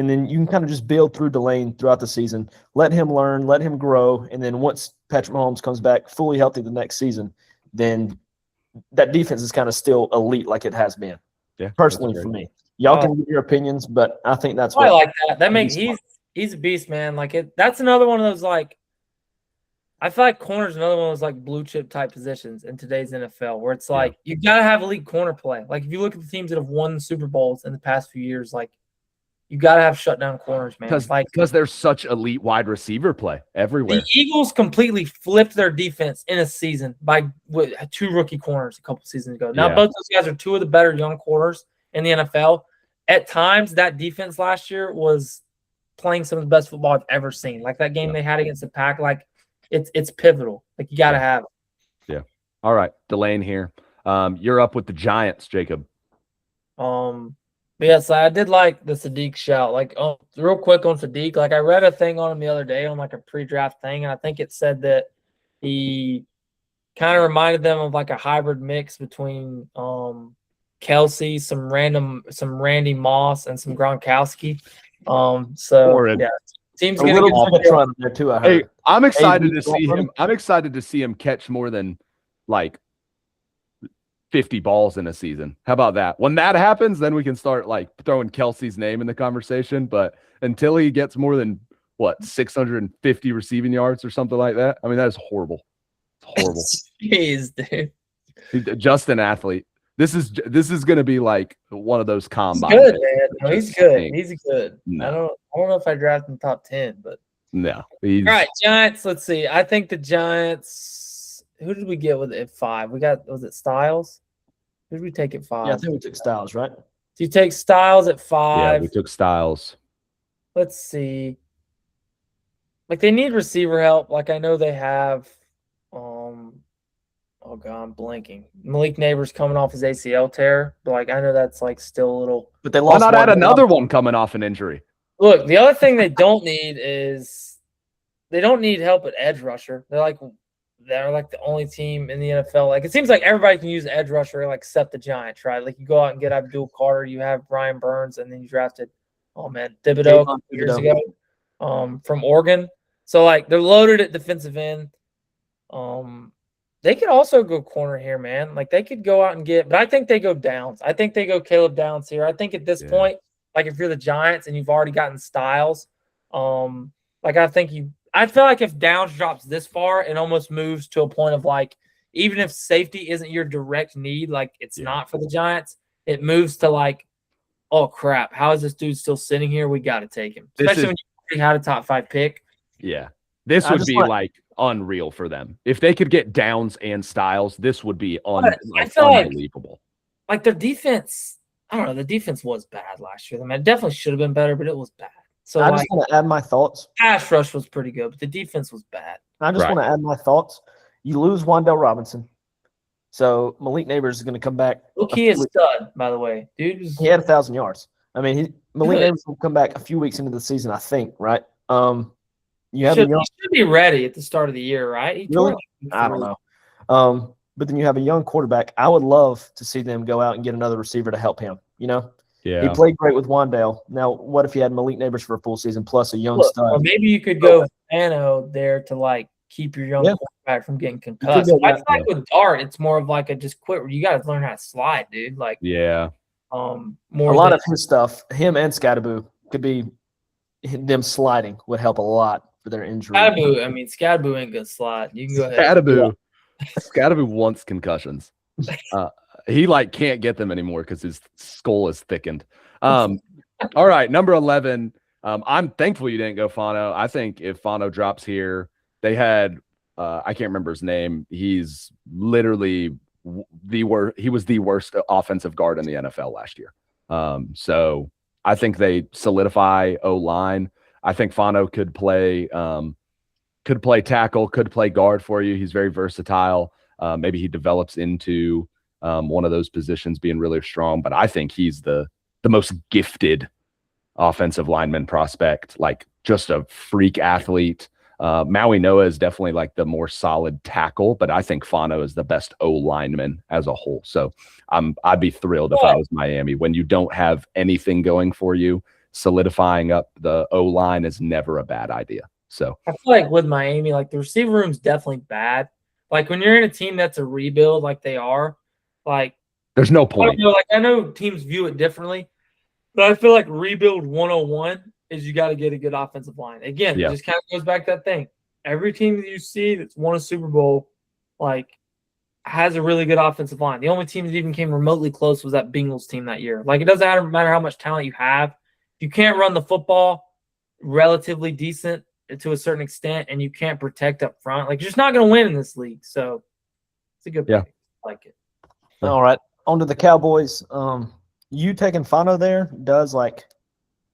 then you can kind of just build through Delane throughout the season. Let him learn, let him grow. And then once Patrick Mahomes comes back fully healthy the next season, then that defense is kind of still elite like it has been. Yeah, personally for me. Y'all can give your opinions, but I think that's what I like that. That makes he's a beast, man. Like that's another one of those like I feel like corner's another one of those like blue chip type positions in today's NFL where it's like you gotta have elite corner play. Like if you look at the teams that have won Super Bowls in the past few years, like you gotta have shutdown corners, man. Because there's such elite wide receiver play everywhere. The Eagles completely flipped their defense in a season with 2 rookie corners a couple seasons ago. Now both those guys are 2 of the better young corners in the NFL. At times, that defense last year was playing some of the best football I've ever seen. Like that game they had against the Pack, like it's pivotal. Like you gotta have it. Yeah. All right, Delane here. You're up with the Giants, Jacob. But yes, I did like the Sadiq shout. Like, real quick on Sadiq, like I read a thing on him the other day on like a pre-draft thing, and I think it said that he kind of reminded them of like a hybrid mix between Kelce, some Randy Moss, and some Gronkowski. Yeah, team's gonna get some there too. I heard. Hey, I'm excited to see him. I'm excited to see him catch more than like 50 balls in a season. How about that? When that happens, then we can start like throwing Kelce's name in the conversation. But until he gets more than 650 receiving yards or something like that, I mean, that is horrible. It's horrible. Jeez, dude. He's just an athlete. This is going to be like one of those combines. He's good, man. No, he's good. He's good. No. I don't know if I draft him top 10, but no. All right, Giants. Let's see. I think the Giants. Who did we get with it at 5? Was it Styles? Who did we take at 5? Yeah, I think we took Styles, right? So you take Styles at 5. Yeah, we took Styles. Let's see. Like they need receiver help. Like I know they have. Oh God, I'm blanking. Malik Neighbors coming off his ACL tear, but like I know that's like still a little. But they lost. Why not add another one coming off an injury? Look, the other thing they don't need is they don't need help at edge rusher. They're like the only team in the NFL. Like it seems like everybody can use an edge rusher, like except the Giants, right? Like you go out and get Abdul Carter, you have Brian Burns, and then you drafted, Thibodeau years ago, from Oregon. So like they're loaded at defensive end. They could also go corner here, man. Like they could go out and get, but I think they go Downs. I think they go Caleb Downs here. I think at this point, like if you're the Giants and you've already gotten Styles, I feel like if Downs drops this far, it almost moves to a point of like, even if safety isn't your direct need, like it's not for the Giants, it moves to like, oh crap, how is this dude still sitting here? We got to take him, especially when you already had a top 5 pick. Yeah, this would be like unreal for them if they could get Downs and Styles. This would be unbelievable. Like their defense, I don't know. The defense was bad last year. I mean, it definitely should have been better, but it was bad. So I just want to add my thoughts. Pass rush was pretty good, but the defense was bad. I just want to add my thoughts. You lose Wan'Dale Robinson, so Malik Neighbors is going to come back. Look, he is stud, by the way, dude. He had 1,000 yards. I mean, Malik Neighbors will come back a few weeks into the season, I think. Right? You have he should be ready at the start of the year, right? I don't know. But then you have a young quarterback. I would love to see them go out and get another receiver to help him. Yeah. He played great with Wan'Dale. Now, what if he had Malik Neighbors for a full season plus a young stud? Or maybe you could go Fano there to like keep your young quarterback from getting concussed. I feel like with Dart, it's more of like a just quit. You got to learn how to slide, dude. Like more a lot of his stuff, him and Scatterboo could be them sliding would help a lot for their injury. Scatterboo ain't gonna slide. You can go ahead. Scatterboo. It's got to be once concussions. He like can't get them anymore because his skull is thickened. All right, number 11. I'm thankful you didn't go Fano. I think if Fano drops here, they had I can't remember his name. He's literally the worst. He was the worst offensive guard in the NFL last year. So I think they solidify O-line. I think Fano could play tackle, could play guard for you. He's very versatile. Maybe he develops into one of those positions being really strong, but I think he's the most gifted offensive lineman prospect, like just a freak athlete. Maui Noah is definitely like the more solid tackle, but I think Fano is the best O lineman as a whole. So I'd be thrilled if I was Miami. When you don't have anything going for you, solidifying up the O line is never a bad idea. So I feel like with Miami, like the receiver room's definitely bad. Like when you're in a team that's a rebuild, like they are, like there's no point. I know teams view it differently, but I feel like rebuild 101 is you got to get a good offensive line. Again, it just kind of goes back to that thing. Every team that you see that's won a Super Bowl, like, has a really good offensive line. The only team that even came remotely close was that Bengals team that year. Like, it doesn't matter how much talent you have. If you can't run the football relatively decent to a certain extent and you can't protect up front, like, you're just not going to win in this league. So, it's a good pick. I like it. All right. On to the Cowboys. You taking Fano there does, like,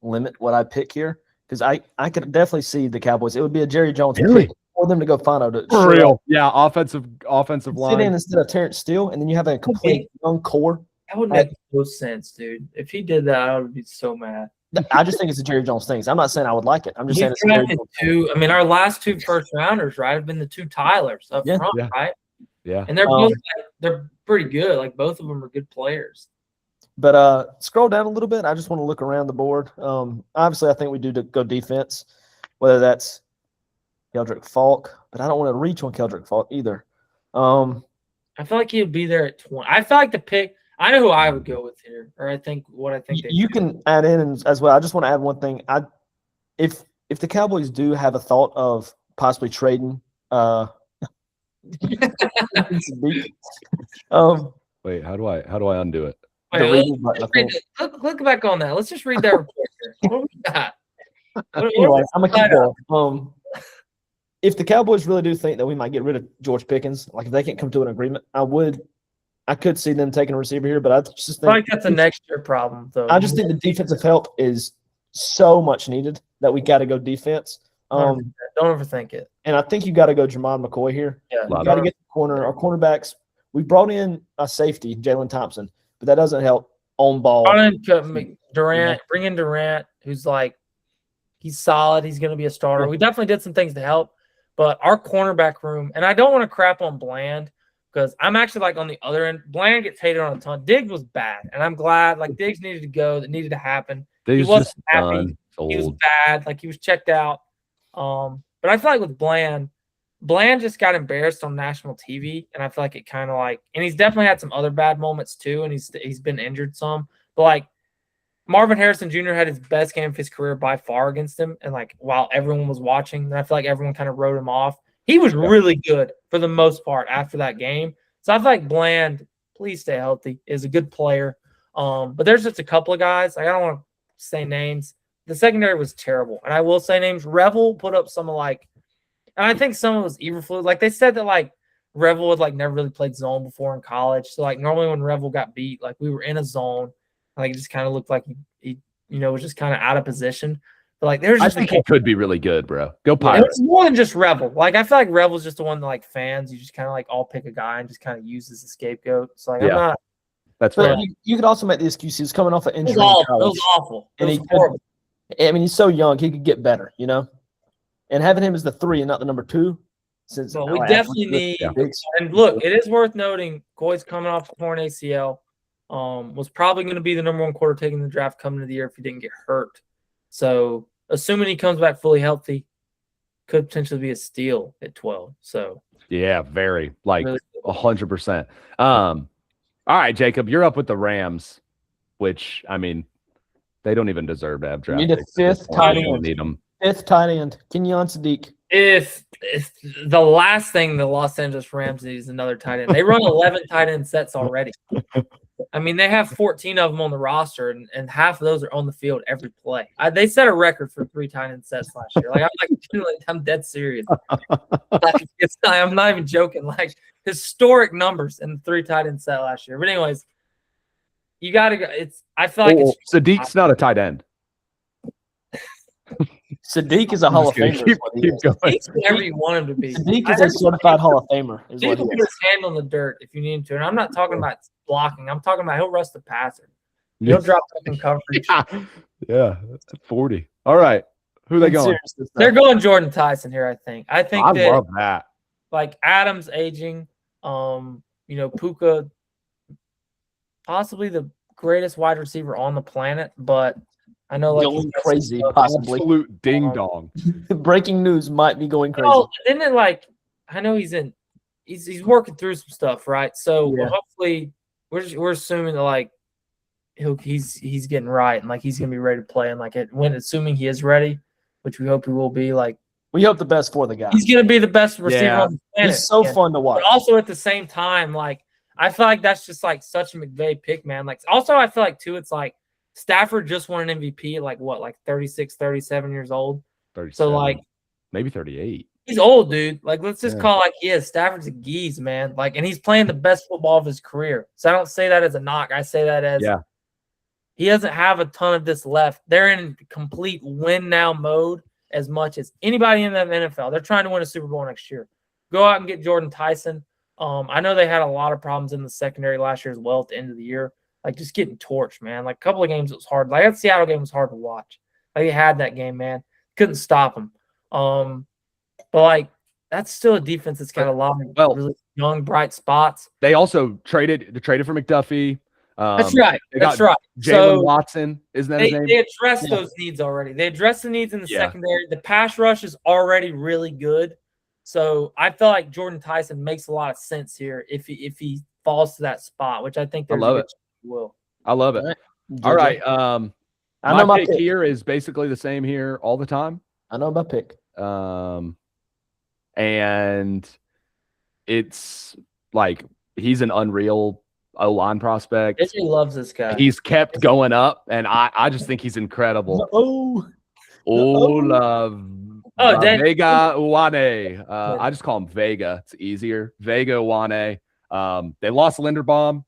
limit what I pick here, because I could definitely see the Cowboys. It would be a Jerry Jones pick for them to go Fano to for real. Yeah, offensive line. Sit in instead of Terrence Steele, and then you have a complete young core. That would make no sense, dude. If he did that, I would be so mad. I just think it's a Jerry Jones thing. I'm not saying I would like it. I'm just saying it's a Jerry Jones thing. I mean, our last two first rounders, right, have been the two Tylers up front, right? Yeah. And they're both they're pretty good. Like both of them are good players. But scroll down a little bit. I just want to look around the board. Obviously, I think we do go defense, whether that's Keldrick Falk, but I don't want to reach on Keldrick Falk either. I feel like he would be there at 20. I feel like the pick. I know who I would go with here, or I think you can add in as well. I just want to add one thing. If the Cowboys do have a thought of possibly trading, wait, how do I undo it? Click back on that. Let's just read that report here. What we got? Anyway, I'm gonna keep going. If the Cowboys really do think that we might get rid of George Pickens, like if they can't come to an agreement, I could see them taking a receiver here, but I just think like that's a next year problem, though. I just think the defensive help is so much needed that we got to go defense. Don't overthink it. And I think you got to go Jermon McCoy here. Yeah, you got to get the corner. Our cornerbacks. We brought in a safety, Jalen Thompson, but that doesn't help on ball. Durant, bring in Durant, who's like he's solid. He's going to be a starter. We definitely did some things to help, but our cornerback room, and I don't want to crap on Bland because I'm actually like on the other end. Bland gets hated on a ton. Diggs was bad, and I'm glad. Like Diggs needed to go. That needed to happen. He wasn't happy. He was bad. Like he was checked out. But I feel like with Bland just got embarrassed on national TV, and I feel like it kind of like, and he's definitely had some other bad moments too, and he's been injured some. But like Marvin Harrison Jr. had his best game of his career by far against him, and like while everyone was watching, and I feel like everyone kind of wrote him off. He was really good for the most part after that game. So I feel like Bland, please stay healthy, is a good player. But there's just a couple of guys. I don't want to say names. The secondary was terrible, and I will say names. Revel put up some of like. And I think some of it was Eberflus. Like they said that like Revel had like never really played zone before in college. So like normally when Revel got beat, like we were in a zone. Like it just kind of looked like he was just kind of out of position. But like there's just I think he could be really good, bro. Go Pirates. It's more than just Revel. Like I feel like Revel's just the one that like fans, you just kind of like all pick a guy and just kind of use as a scapegoat. So like I'm not. That's but you could also make the excuse he was coming off an injury. It was awful. And he's so young, he could get better, you know? And having him as the 3 and not the number 2, since we definitely need. And look, it is worth noting, Coy's coming off a torn ACL. Was probably going to be the number 1 quarter taking the draft coming into the year if he didn't get hurt. So, assuming he comes back fully healthy, could potentially be a steal at 12. So, yeah, very like 100%. All right, Jacob, you're up with the Rams, which I mean, they don't even deserve to have draft. You need a 5th tight end. Need them. 5th tight end, Kenyon Sadiq. if the last thing the Los Angeles Rams need is another tight end. They run 11 tight end sets already. I mean, they have 14 of them on the roster, and half of those are on the field every play. They set a record for 3 tight end sets last year. I'm dead serious. I'm not even joking. Like, historic numbers in the 3 tight end set last year. But anyways, you got to go. I feel like Sadiq's not a tight end. Sadiq is a Hall of Famer. Keep going. He's whatever you want him to be. Sadiq is a certified Hall of Famer. He can put his hand on the dirt if you need him to. And I'm not talking about blocking. I'm talking about he'll rush the passer. He'll drop up in coverage. Yeah, 40. All right. Who are they going? They're going Jordan Tyson here, I think. I love that. Like Adams aging, Puka, possibly the greatest wide receiver on the planet, but I know going crazy, possibly. Absolute ding dong. Breaking news might be going crazy. Oh, didn't it I know he's working through some stuff, right? So hopefully we're assuming that he's getting right and he's gonna be ready to play, and when assuming he is ready, which we hope he will be, we hope the best for the guy. He's gonna be the best receiver on the planet. He's so fun to watch. But also at the same time, I feel like that's just such a McVay pick, man. Also I feel too, it's Stafford just won an MVP at 36, 37 years old. 37, so maybe 38. He's old, dude. Let's just call it he is. Stafford's a geese, man. And he's playing the best football of his career. So I don't say that as a knock. I say that as he doesn't have a ton of this left. They're in complete win now mode as much as anybody in the NFL. They're trying to win a Super Bowl next year. Go out and get Jordan Tyson. I know they had a lot of problems in the secondary last year as well at the end of the year. Just getting torched, man. A couple of games it was hard. That Seattle game was hard to watch. They had that game, man. Couldn't stop them. But that's still a defense that's got a lot of really young, bright spots. They also traded for McDuffie. That's right. Jalen Watson, isn't that his name? They addressed those needs already. They addressed the needs in the secondary. The pass rush is already really good. So I feel like Jordan Tyson makes a lot of sense here if he falls to that spot, which I think I love it. Will. I love it. All right. I know my pick here is basically the same here all the time. I know my pick. And it's he's an unreal O-line prospect. JJ loves this guy. He's kept going up, and I just think he's incredible. Vega Uwane. I just call him Vega. It's easier. Vega Uwane. They lost Linderbaum.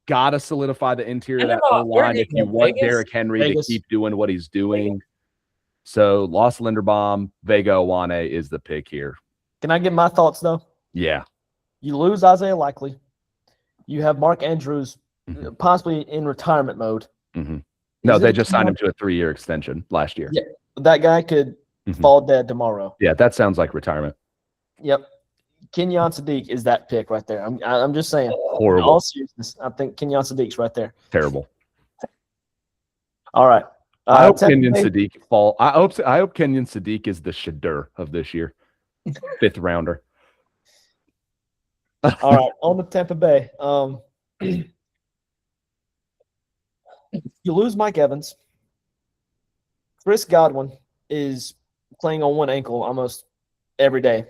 Gotta solidify the interior of that O-line if you want Derrick Henry to keep doing what he's doing. So lost Linderbaum. Vega Uwane is the pick here. Can I give my thoughts though? Yeah. You lose Isaiah Likely. You have Mark Andrews possibly in retirement mode. Mm-hmm. No, they just signed him to a 3-year extension last year. Yeah, that guy could fall dead tomorrow. Yeah, that sounds like retirement. Yep. Kenyon Sadiq is that pick right there. I'm just saying. Horrible. In all seriousness, I think Kenyon Sadiq's right there. Terrible. All right. I hope Kenyon Sadiq fall. I hope Kenyon Sadiq is the Shadur of this year. 5th rounder. All right, on to Tampa Bay. You lose Mike Evans. Chris Godwin is playing on one ankle almost every day.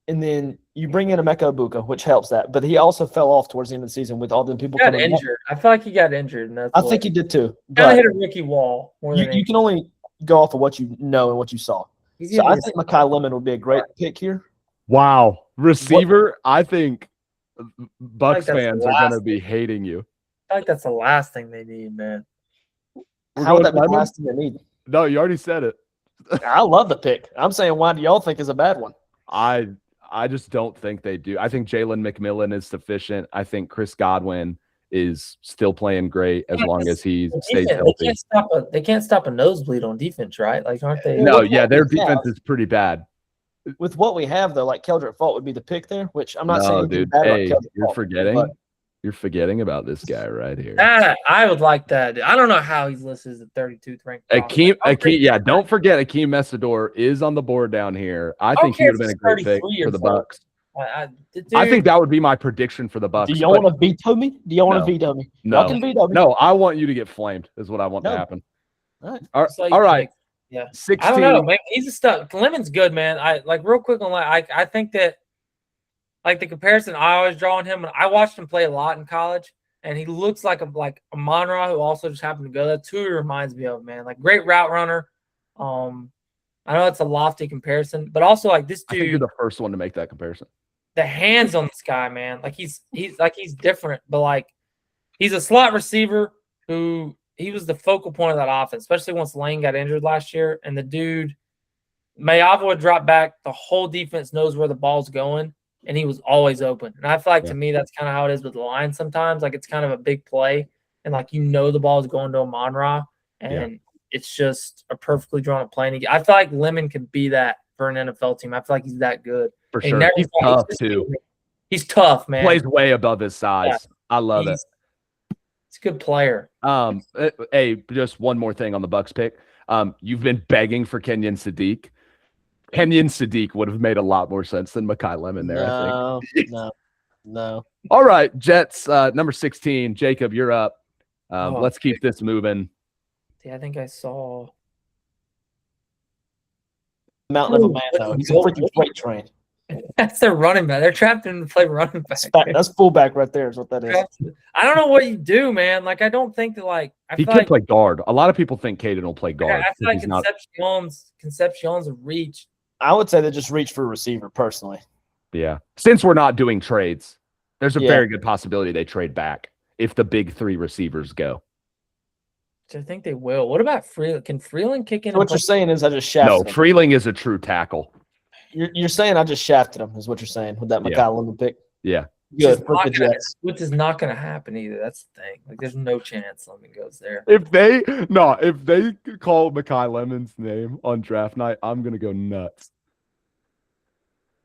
And then you bring in Emeka Egbuka, which helps that. But he also fell off towards the end of the season with all the people coming injured. I feel like he got injured. And I think he did too. Kind of hit a rookie wall. You can only go off of what you know and what you saw. So I think Mekhi Lemon would be a great pick here. Wow. Receiver, I think Bucs fans are going to be hating you. I think that's the last thing they need, man. How would that be the last thing they need? No, you already said it. I love the pick. I'm saying, why do y'all think is a bad one? I just don't think they do. I think Jalen McMillan is sufficient. I think Chris Godwin is still playing great as long as he stays healthy. They can't stop a nosebleed on defense, right? Aren't they? No, yeah, their defense is pretty bad. With what we have, though, Keldrick Fault would be the pick there, which I'm not saying. Dude, hey, you're forgetting about this guy right here. I would like that. I don't know how he's listed as a 32th ranked. Akeem, don't forget Akeem Mesidor is on the board down here. I think he would have been a great pick for the Bucs. I think that would be my prediction for the Bucs. Do y'all want to veto me? No. Y'all can veto me. No, I want you to get flamed is what I want to happen. All right. All right. Yeah. 16. I don't know, man. He's a stud. Lemon's good, man. I like real quick on that. I think that like the comparison I always draw on him, and I watched him play a lot in college, and he looks like a Monroe who also just happened to go. That's who he reminds me of, man. Like great route runner. I know it's a lofty comparison, but also like this I think you're dude, the first one to make that comparison. the hands on this guy, man. Like he's different, but like he's a slot receiver who he was the focal point of that offense, especially once Lane got injured last year. And the dude, Mayava would drop back. The whole defense knows where the ball's going, and he was always open. And I feel like to me, that's kind of how it is with the line sometimes. Like it's kind of a big play, and like the ball is going to a Monra, and it's just a perfectly drawn up play. And I feel like Lemon could be that for an NFL team. I feel like he's that good. For And sure. He's tough, too. He's tough, man. Plays way above his size. Yeah. I love it. He's a good player. Hey, just one more thing on the Bucks pick. You've been begging for Kenyon Sadiq. Kenyon Sadiq would have made a lot more sense than Makai Lemon there, I think. No. All right, Jets, number 16. Jacob, you're up. Let's keep this moving. Yeah, I think I saw Mountain of a man, though. He's a freaking freight train. that's their running back. They're trapped in to play running back. That's fullback right there is what that is. I don't know what you do, man. Like I don't think that like He could play guard. A lot of people think Caden will play guard. I feel like Concepcion's a reach. I would say they just reach for a receiver, personally. Yeah. Since we're not doing trades, there's a very good possibility they trade back if the big three receivers go. I think they will. What about Freeland? Can Freeland kick in? So what you're saying is I just shafted him. Freeling is a true tackle. You're saying I just shafted him is what you're saying with that Makai Lemon pick. Yeah. Good for the Jets. Which is not going to happen either. That's the thing. Like, there's no chance Lemon goes there. If they call Makai Lemon's name on draft night, I'm going to go nuts.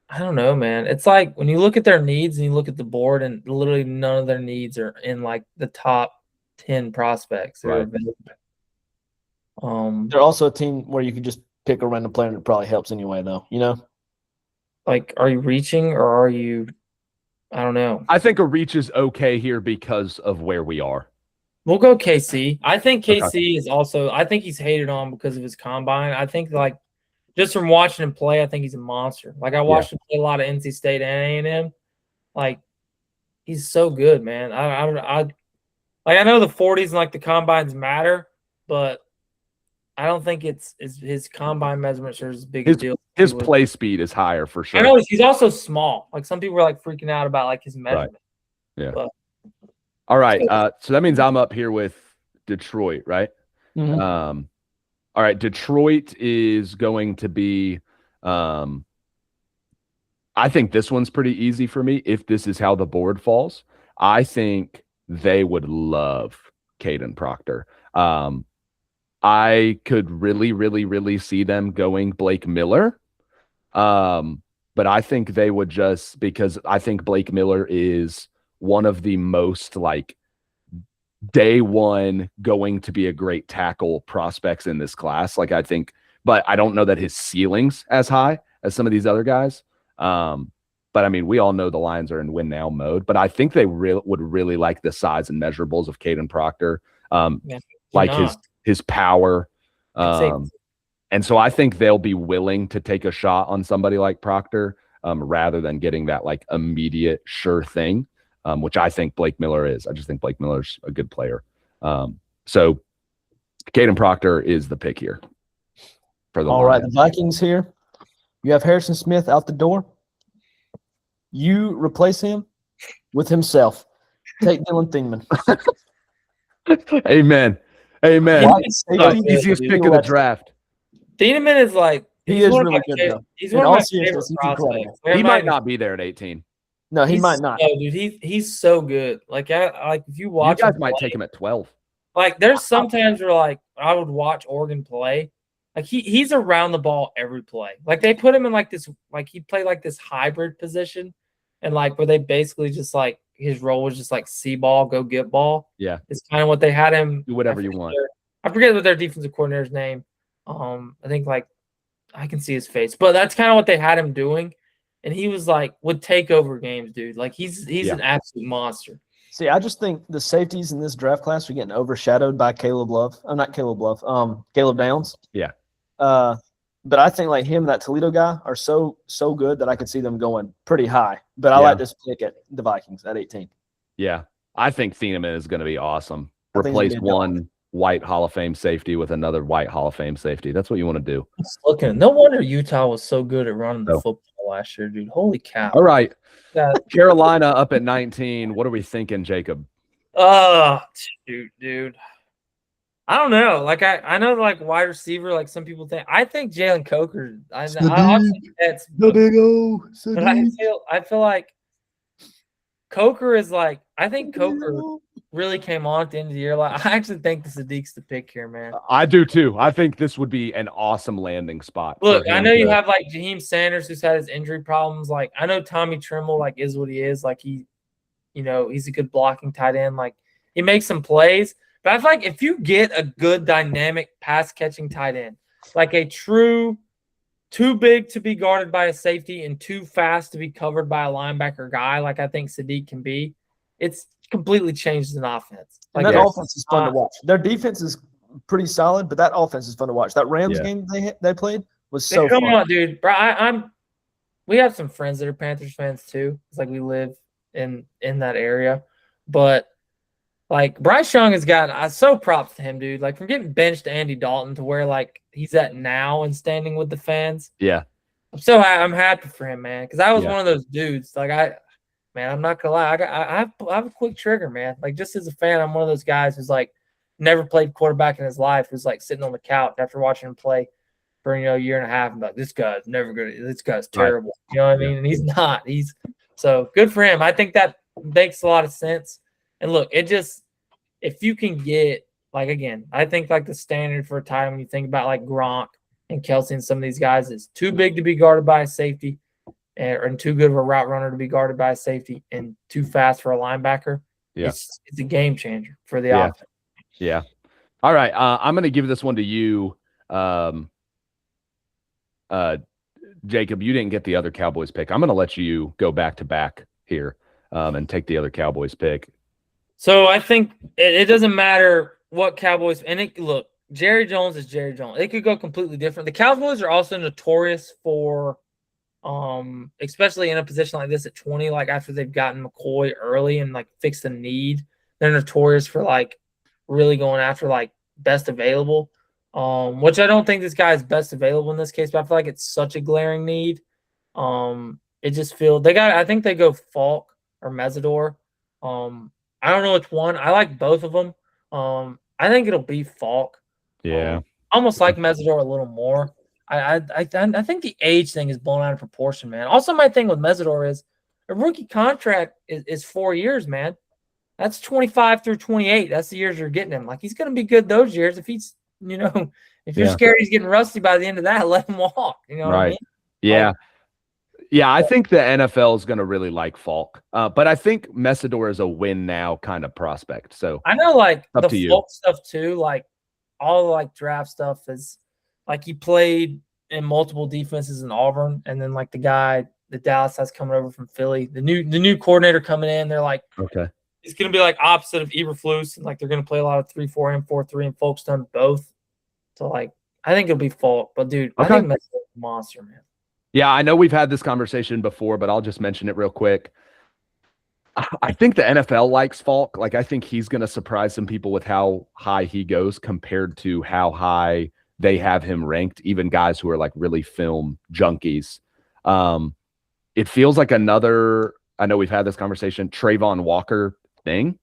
I don't know, man. It's like when you look at their needs and you look at the board, and literally none of their needs are in like the top 10 prospects. Right. They're also a team where you can just pick a random player and it probably helps anyway, though. You know? Like, are you reaching or are you? I don't know. I think a reach is okay here because of where we are. We'll go KC. I think KC is also. I think he's hated on because of his combine. I think like just from watching him play, I think he's a monster. Like I watched him play a lot of NC State and A&M. Like he's so good, man. I know the 40s and like the combines matter, but I don't think it's his combine measurements are as big a deal. His play speed is higher for sure. I know he's also small. Like some people are like freaking out about like his measurement. Right. Yeah. But, all right. So that means I'm up here with Detroit, right? Mm-hmm. All right. Detroit is going to be. I think this one's pretty easy for me. If this is how the board falls, I think they would love Caden Proctor. I could really, really, really see them going Blake Miller. But I think they would just because I think Blake Miller is one of the most like day one going to be a great tackle prospects in this class. Like I think, but I don't know that his ceiling's as high as some of these other guys. But I mean, we all know the Lions are in win now mode, but I think they would really like the size and measurables of Caden Proctor. Like his power. And so I think they'll be willing to take a shot on somebody like Proctor rather than getting that like immediate sure thing, which I think Blake Miller is. I just think Blake Miller's a good player. So Caden Proctor is the pick here. For the all right, the Vikings here. You have Harrison Smith out the door. You replace him with himself. Take Dylan Thingman. Amen. Easiest pick of the draft. Thieneman is like he is really good though. He's one of my favorite prospects. He might not be there at 18. No, he might not. No, dude, he's so good. Like if you watch, you guys might take him at 12. Like there's sometimes where like I would watch Oregon play. Like he's around the ball every play. Like they put him in like this, like he played like this hybrid position, and like where they basically just like his role was just like see ball, go get ball. Yeah, it's kind of what they had him do whatever you want. I forget what their defensive coordinator's name. I think like I can see his face, but that's kind of what they had him doing, and he was like would take over games, dude. Like he's an absolute monster. See, I just think the safeties in this draft class are getting overshadowed by Caleb Love. I'm not Caleb Love. Caleb Downs. Yeah. But I think like him and that Toledo guy are so good that I could see them going pretty high. But I like this pick at the Vikings at 18. Yeah, I think Thieneman is going to be awesome. I think he's Replace gonna be a one white Hall of Fame safety with another white Hall of Fame safety. That's what you want to do. Just looking. No wonder Utah was so good at running the No. football last year, dude. Holy cow. All right, Yeah. Carolina up at 19. What are we thinking, Jacob? Dude. I don't know. Like I know like wide receiver, like some people think. I think Jalen Coker. That's The big O. but I feel like Coker is like I think Coker really came on at the end of the year. Like I actually think the Sadiq's the pick here, man. I do too. I think this would be an awesome landing spot. Look, I know you have like Jaheim Sanders who's had his injury problems. Like I know Tommy Tremble like is what he is. Like he's a good blocking tight end. Like he makes some plays. But I feel like if you get a good dynamic pass catching tight end, like a true too big to be guarded by a safety and too fast to be covered by a linebacker guy, like I think Sadiq can be, it's completely changed an offense. And Like that offense is fun to watch. Their defense is pretty solid, but that offense is fun to watch. That Rams game they played was so come fun. on, dude. Bro, we have some friends that are Panthers fans too. It's like we live in that area. But like Bryce Young has gotten so props to him, dude. Like from getting benched to Andy Dalton to where like he's at now and standing with the fans. Yeah. I'm happy for him, man. Because I was one of those dudes. Like I'm not gonna lie. I have a quick trigger, man. Like just as a fan, I'm one of those guys who's like never played quarterback in his life, who's like sitting on the couch after watching him play for a year and a half and like this guy's never good. This guy's terrible. Right. You know what I mean? And he's not. So good for him. I think that makes a lot of sense. And look, if you can get, like, again, I think, like, the standard for a tight end when you think about, like, Gronk and Kelsey and some of these guys is too big to be guarded by a safety and too good of a route runner to be guarded by a safety and too fast for a linebacker. Yeah. It's a game changer for the offense. Yeah. All right. I'm going to give this one to you. Jacob, you didn't get the other Cowboys pick. I'm going to let you go back to back here and take the other Cowboys pick. So I think it doesn't matter what Cowboys – look, Jerry Jones is Jerry Jones. It could go completely different. The Cowboys are also notorious for especially in a position like this at 20, like after they've gotten McCoy early and like fixed the need, they're notorious for like really going after like best available, which I don't think this guy is best available in this case, but I feel like it's such a glaring need. It just feels I think they go Falk or Mesidor. I don't know which one. I like both of them. I think it'll be Falk. Yeah. Almost like Mesidor a little more. I think the age thing is blown out of proportion, man. Also, my thing with Mesidor is a rookie contract is 4 years, man. That's 25 through 28. That's the years you're getting him. Like, he's going to be good those years. If he's, if you're scared he's getting rusty by the end of that, let him walk. You know what I mean? Yeah. Yeah, I think the NFL is going to really like Falk, but I think Mesidor is a win now kind of prospect. So I know, like up the to Falk stuff too, like all the like draft stuff is like he played in multiple defenses in Auburn, and then like the guy that Dallas has coming over from Philly, the new coordinator coming in, they're like, okay, it's going to be like opposite of Eberflus, and like they're going to play a lot of 3-4 and 4-3, and Falk's done both. So like I think it'll be Falk, but dude, I think Mesidor's a monster, man. Yeah, I know we've had this conversation before, but I'll just mention it real quick. I think the NFL likes Falk. Like, I think he's going to surprise some people with how high he goes compared to how high they have him ranked, even guys who are like really film junkies. It feels like another, I know we've had this conversation, Trayvon Walker thing.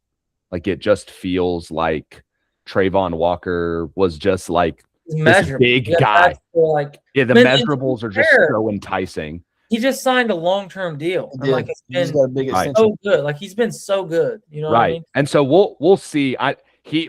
Like, it just feels like Trayvon Walker was just like, this big guy. Like, the measurables are just so enticing. He just signed a long-term deal. Like, it's been got a big extension. So good. Like, he's been so good. You know what I mean? And so we'll see.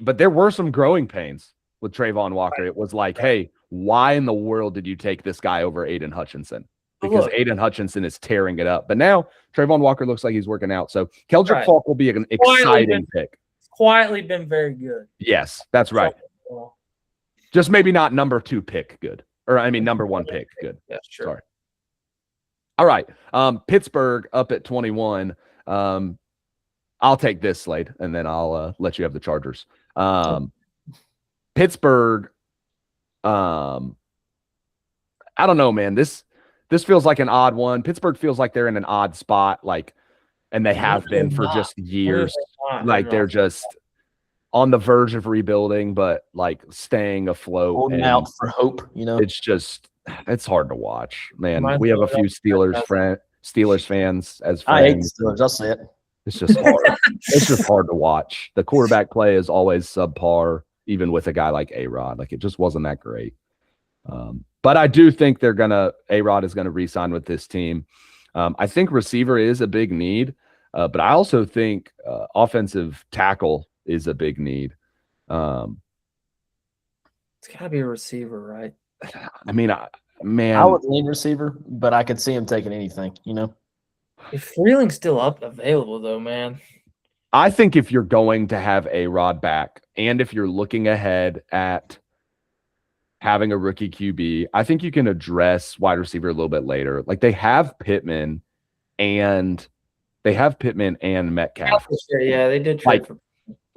But there were some growing pains with Trayvon Walker. Right. It was like, hey, why in the world did you take this guy over Aiden Hutchinson? Because Aiden Hutchinson is tearing it up. But now Trayvon Walker looks like he's working out. So Keldrick Falk will be an exciting pick. Quietly been very good. Yes, that's right. Just maybe not number 2 pick good. Or, I mean, number 1 pick good. Yeah, sure. Sorry. All right. Pittsburgh up at 21. I'll take this, Slade, and then I'll let you have the Chargers. Pittsburgh, I don't know, man. This feels like an odd one. Pittsburgh feels like they're in an odd spot, like, and they have been for just years. Like they're just on the verge of rebuilding, but like staying afloat. Holding and out for hope, you know. It's hard to watch, man. Reminds We me have a of few Steelers fans as I hate friends. the Steelers. I'll say it. It's just hard. It's just hard to watch. The quarterback play is always subpar, even with a guy like A-Rod. Like, it just wasn't that great. But I do think A-Rod is gonna re-sign with this team. I think receiver is a big need, but I also think offensive tackle is a big need. It's gotta be a receiver, right? I mean, man, I would lean receiver, but I could see him taking anything, you know. If Freeling's still available though, man. I think if you're going to have A-Rod back, and if you're looking ahead at having a rookie QB, I think you can address wide receiver a little bit later. Like, they have Pittman and Metcalf. Yeah, they did trade for.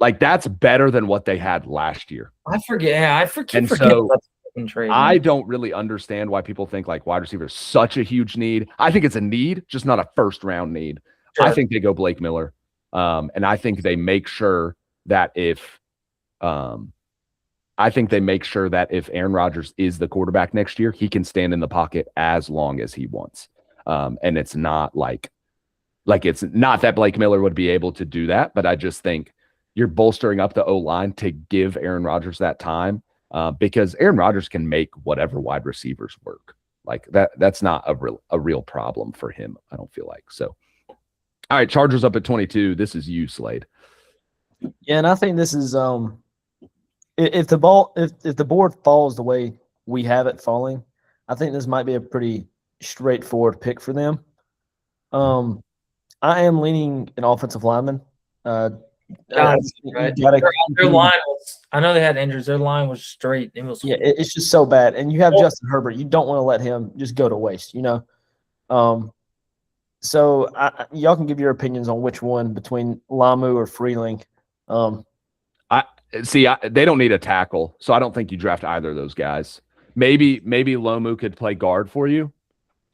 Like, that's better than what they had last year. I forget. Yeah, I forget. And so about the trade. I don't really understand why people think like wide receiver is such a huge need. I think it's a need, just not a first round need. Sure. I think they go Blake Miller. And I think they make sure that if Aaron Rodgers is the quarterback next year, he can stand in the pocket as long as he wants. And it's not like it's not that Blake Miller would be able to do that, but I just think you're bolstering up the O-line to give Aaron Rodgers that time, because Aaron Rodgers can make whatever wide receivers work. Like that's not a real problem for him, I don't feel like. So, all right, Chargers up at 22. This is you, Slade. Yeah, and I think this is if the board falls the way we have it falling, I think this might be a pretty straightforward pick for them. I am leaning an offensive lineman. Right. Their line was, I know they had injuries. Their line was straight. It's just so bad. And you have Justin Herbert. You don't want to let him just go to waste, you know. So y'all can give your opinions on which one between Lamu or Freeling. They don't need a tackle, so I don't think you draft either of those guys. Maybe Lomu could play guard for you.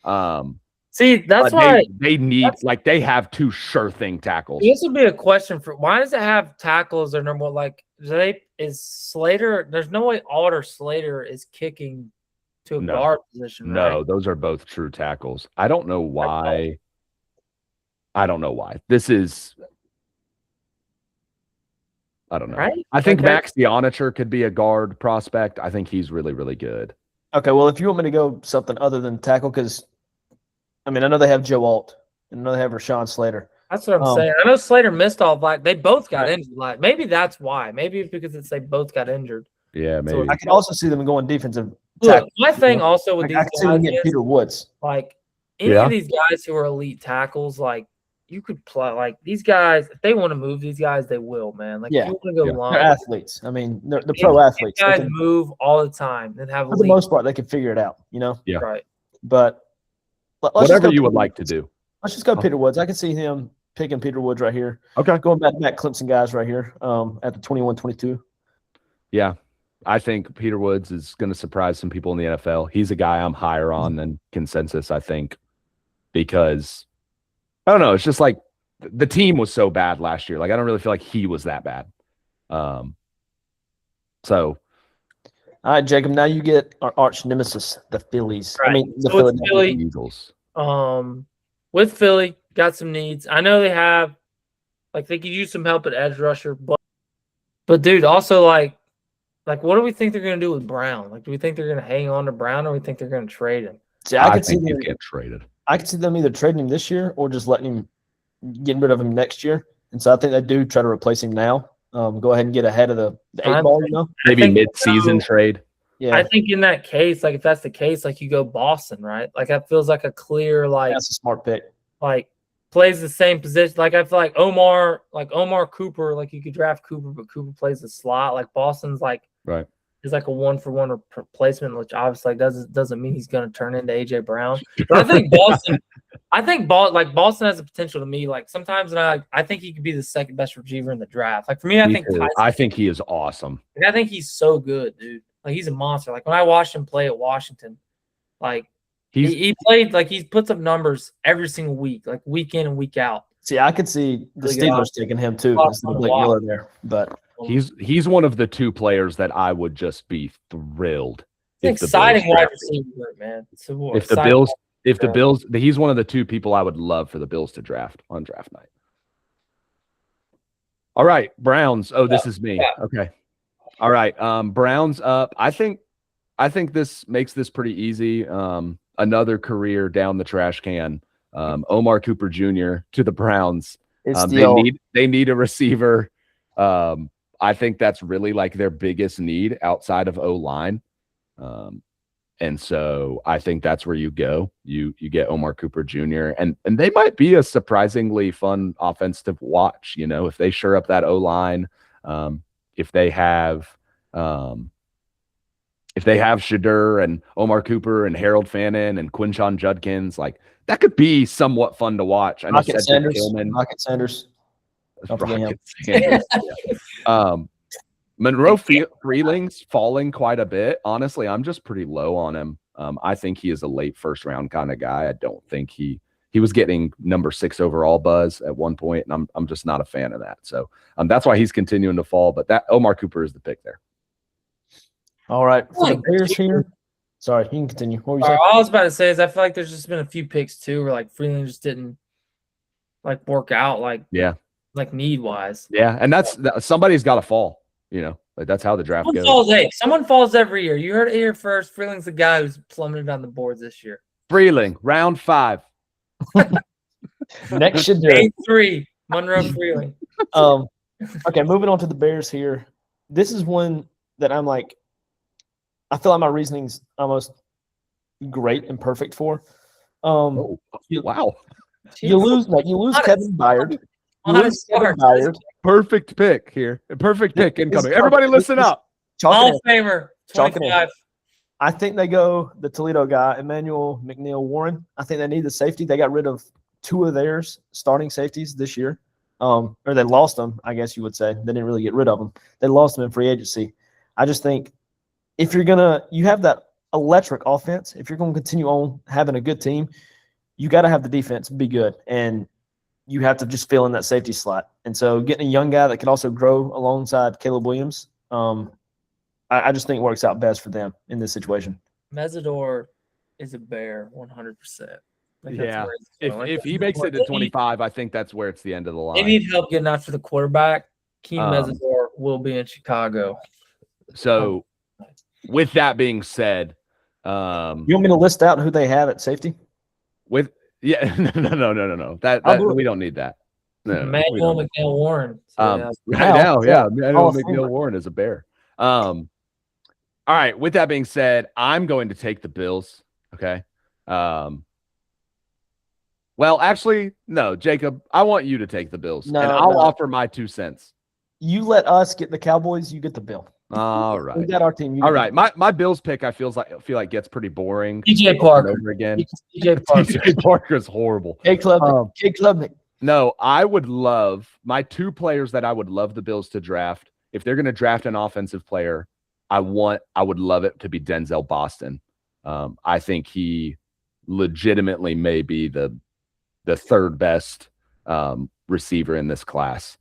That's why they need they have two sure thing tackles. This would be a question for why does it have tackles their number one? Like, is Slater? There's no way Alder Slater is kicking to a guard position. Right? No, those are both true tackles. I don't know why. This is. I don't know. Right? I think Max Dionacher could be a guard prospect. I think he's really, really good. Okay, well, if you want me to go something other than tackle, because I know they have Joe Alt, and I know they have Rashawn Slater. That's what I'm saying. I know Slater missed all they both got injured. Maybe that's why. Maybe it's because they both got injured. Yeah, maybe. So I can also see them going defensive tackle. My thing also with these guys, I can see them get Peter Woods. Like any of these guys who are elite tackles, like you could play like these guys. If they want to move these guys, they will, man. Like you want to go long. They're athletes. I mean, they're pro athletes. These guys move all the time and have for the most part they can figure it out, you know. Yeah. Right. But whatever you would like to do. Let's just go Peter Woods. I can see him picking Peter Woods right here. Okay. Going back Clemson guys right here at the 21-22. Yeah. I think Peter Woods is going to surprise some people in the NFL. He's a guy I'm higher on than consensus, I think, because I don't know. It's just like the team was so bad last year. Like, I don't really feel like he was that bad. So. All right, Jacob, now you get our arch nemesis, the Phillies. Right. The Philadelphia Eagles. With Philly, got some needs. I know they have, they could use some help at edge rusher, but dude, also like what do we think they're going to do with Brown? Like, do we think they're going to hang on to Brown, or we think they're going to trade him? See, I think he'll get traded. I could see them either trading him this year or just getting rid of him next year. And so I think they do try to replace him now. Go ahead and get ahead of the 8 ball, you know? Maybe mid-season trade. Yeah. I think in that case, if that's the case, you go Boston, right? That feels like a clear, that's a smart pick. Plays the same position. I feel like Omar Cooper, you could draft Cooper, but Cooper plays the slot. Boston's right. Is a 1-for-1 replacement, which obviously doesn't mean he's going to turn into AJ Brown. But I think Boston, Boston has the potential to me. Sometimes I think he could be the second best receiver in the draft. For me, I think he is awesome. I think he's so good, dude. He's a monster. When I watched him play at Washington, Like He's he played like he puts up numbers every single week, like week in and week out. See, I could see the Really good Steelers taking him too Lot of instead fun of to Blake watch. Miller there. But he's one of the two players that I would just be thrilled. It's if the an exciting Bills wide drafted. receiver, man. It's a If the Bills, he's one of the two people I would love for the Bills to draft on draft night. All right, Browns. Oh, this is me. Yeah. Okay. All right. Browns up. I think this makes this pretty easy. Another career down the trash can. Omar Cooper Jr. to the Browns. it's They need a receiver. I think that's really like their biggest need outside of O-line. And so I think that's where you go. You get Omar Cooper Jr. and they might be a surprisingly fun offense to watch, you know, if they shore up that O-line, if they have Shadur and Omar Cooper and Harold Fannin and Quinshon Judkins, like that could be somewhat fun to watch. I know Rocket Cedric Sanders. Tillman. Rocket Sanders. Don't forget him. Rocket Sanders, yeah. Monroe Freeling's falling quite a bit. Honestly, I'm just pretty low on him. I think he is a late first round kind of guy. I don't think he was getting number 6 overall buzz at one point, and I'm just not a fan of that. So that's why he's continuing to fall. But that Omar Cooper is the pick there. All right. For the Bears here. Sorry, you can continue. What were you saying? All I was about to say is I feel like there's just been a few picks too where like Freeland just didn't like work out like need wise. Yeah, and that's somebody's got to fall. You know, like that's how the draft goes. Someone falls every year. You heard it here first. Freeland's the guy who's plummeted on the boards this year. Freeling, round 5. Next should do. Game 3, Monroe Freeling. Okay, moving on to the Bears here. This is one that I'm like, I feel like my reasoning's almost great and perfect for. Wow. You lose Kevin Byard. You lose Kevin Byard. Perfect pick here. Perfect pick incoming. Everybody listen up. Hall of Famer, 25. I think they go the Toledo guy, Emmanuel McNeil Warren. I think they need the safety. They got rid of 2 of theirs starting safeties this year. Or they lost them, I guess you would say. They didn't really get rid of them. They lost them in free agency. I just think if you have that electric offense, if you're going to continue on having a good team, you got to have the defense be good. And you have to just fill in that safety slot. And so getting a young guy that can also grow alongside Caleb Williams, I just think works out best for them in this situation. Mesidor is a bear, 100%. Yeah, if he makes it to 25, I think that's where it's the end of the line. They need help getting after the quarterback. Keem Mesidor will be in Chicago. So, with that being said, you want me to list out who they have at safety? No. That we don't need that. No, Emmanuel McNeil Warren. Right now, Emmanuel McNeil Warren is a bear. All right. With that being said, I'm going to take the Bills. Okay. Well, actually, no, Jacob. I want you to take the Bills, and I'll offer my 2 cents. You let us get the Cowboys. You get the Bill. All right. We got our team. All right. My Bills pick, I feel like gets pretty boring. DJ Parker over again. DJ Parker is horrible. Kid Klubnik. No, I would love my 2 players that I would love the Bills to draft. If they're going to draft an offensive player, I would love it to be Denzel Boston. I think he legitimately may be the 3rd best receiver in this class.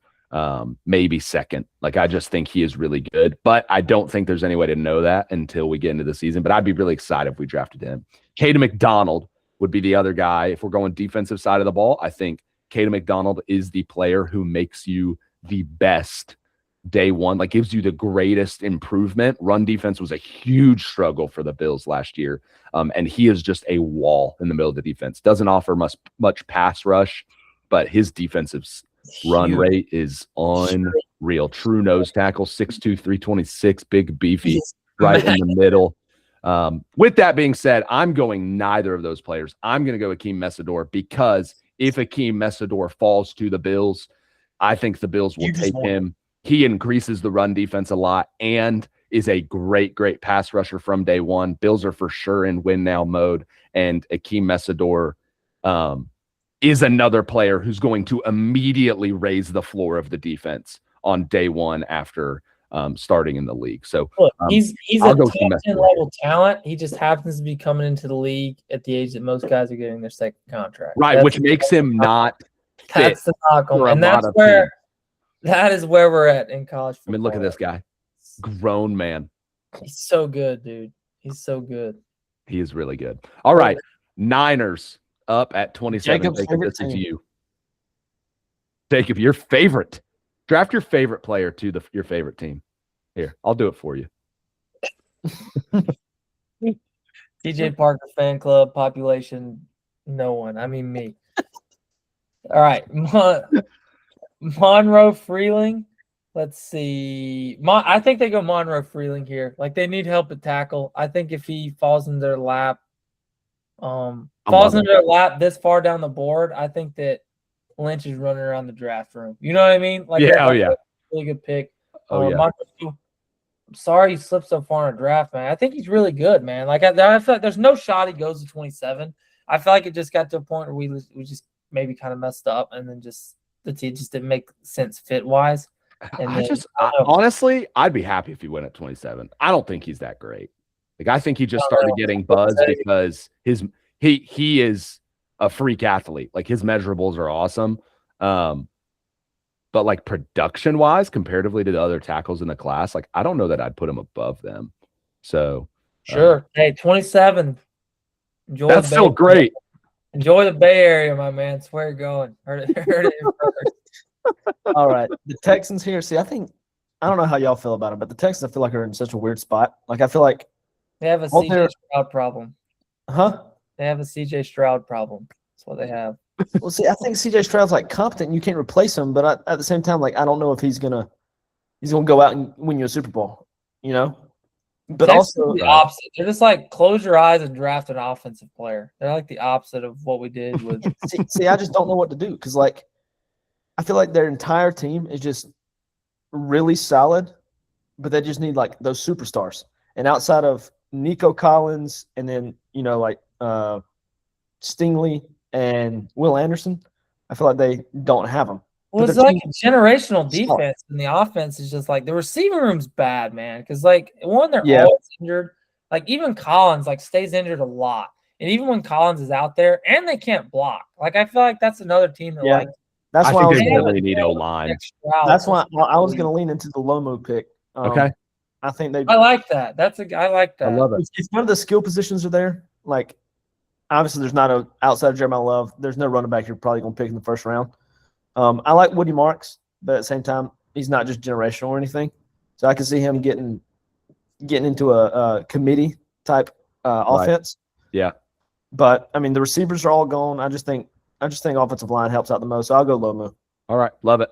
Maybe 2nd. Like, I just think he is really good, but I don't think there's any way to know that until we get into the season. But I'd be really excited if we drafted him. Caden McDonald would be the other guy. If we're going defensive side of the ball, I think Caden McDonald is the player who makes you the best day one, like gives you the greatest improvement. Run defense was a huge struggle for the Bills last year. And he is just a wall in the middle of the defense. Doesn't offer much pass rush, but his defensive run rate is unreal. True nose tackle, 6'2", 326, big, beefy, right in the middle. With that being said, I'm going neither of those players. I'm going to go Akeem Mesidor because if Akeem Mesidor falls to the Bills, I think the Bills will take him. He increases the run defense a lot and is a great pass rusher from day one. Bills are for sure in win now mode, and Akeem Mesidor is another player who's going to immediately raise the floor of the defense on day one after starting in the league. So Look, he's I'll a go top Team 10 Messenger. level talent. He just happens to be coming into the league at the age that most guys are getting their second contract. Right, which makes him not fit. That's the knock on for him. a And lot that's of where teams. that is where we're at in college football. I mean, look at this guy. Grown man. He's so good, dude. He's so good. He is really good. All right. Niners up at 27. Jacob's Jacob, favorite this is team. you. Jacob, your favorite. Draft your favorite player to your favorite team. Here, I'll do it for you. TJ Parker fan club population, no one. I mean me. All right. Monroe Freeling. Let's see. I think they go Monroe Freeling here. Like they need help at tackle. I think if he falls in their lap, this far down the board, I think that Lynch is running around the draft room. You know what I mean? Like Yeah, really good pick. Oh, yeah. Monroe, I'm sorry he slipped so far in a draft, man. I think he's really good, man. Like I feel like there's no shot he goes to 27. I feel like it just got to a point where we just maybe kind of messed up, and then just the team just didn't make sense fit wise. Honestly, I'd be happy if he went at 27. I don't think he's that great. Like I think he just started getting buzzed because he is a freak athlete. Like his measurables are awesome. But like production wise, comparatively to the other tackles in the class, like I don't know that I'd put him above them. So sure. Hey, 27. Enjoy. That's still great. Enjoy the Bay Area, my man. It's where you're going. Heard it first. All right. The Texans here. See, I don't know how y'all feel about it, but the Texans, I feel like, are in such a weird spot. Like, I feel like they have a CJ Stroud problem. Huh? They have a CJ Stroud problem. That's what they have. Well, see, I think CJ Stroud's like competent and you can't replace him, but at the same time, like, I don't know if he's gonna go out and win you a Super Bowl, you know? But Texans also the opposite. They're just like close your eyes and draft an offensive player. They're like the opposite of what we did with see, I just don't know what to do because like I feel like their entire team is just really solid, but they just need like those superstars. And outside of Nico Collins and then, like Stingley and Will Anderson, I feel like they don't have them. Well, it's like a generational defense, and the offense is just like the receiving room's bad, man. Because like they're always injured. Like even Collins like stays injured a lot, and even when Collins is out there, and they can't block. Like I feel like that's another team that like. That's why I think they really need O-line. That's why I was going to lean into the Lomo pick. Okay. I think I like that. I like that. I love it. If none of the skill positions are there, like obviously there's not a outside of Jeremiah Love. There's no running back you're probably going to pick in the first round. I like Woody Marks, but at the same time, he's not just generational or anything. So I can see him getting into a committee type offense. Yeah. But I mean, the receivers are all gone. I just think offensive line helps out the most. So I'll go Lomo. All right, love it.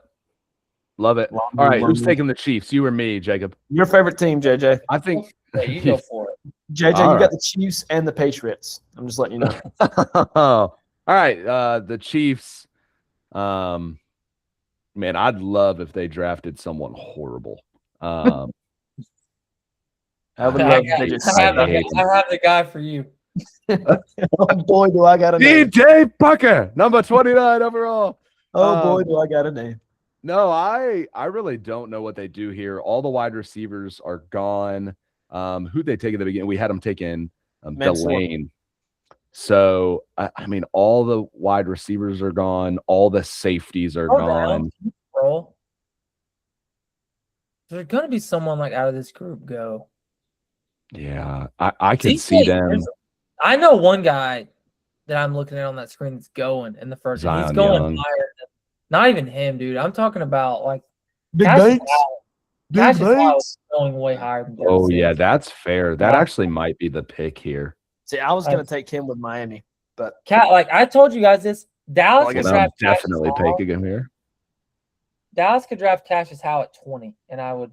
All right, who's taking the Chiefs? You or me, Jacob? Your favorite team, JJ? I think you go for it. JJ, you got the Chiefs and the Patriots. I'm just letting you know. All right, the Chiefs. Man, I'd love if they drafted someone horrible. I would love I have the guy for you. Oh boy, do I got a name. DJ Pucker, number 29 overall. Oh boy, do I got a name. No, I really don't know what they do here. All the wide receivers are gone. Who'd they take at the beginning? We had them taking Delane. So, I mean, all the wide receivers are gone. All the safeties are gone. Bro. There's going to be someone like out of this group go. Yeah, I can see them. I know one guy that I'm looking at on that screen that's going in the first. Zion he's going Young. higher. Not even him, dude. I'm talking about like Big Cassius Bates. Howell is going way higher than Oh, yeah, that's fair. That actually might be the pick here. See, I was going to take him with Miami, but like I told you guys this. Dallas could I'm draft definitely Cassius taking him here. Dallas could draft Cassius Howell at 20, and I would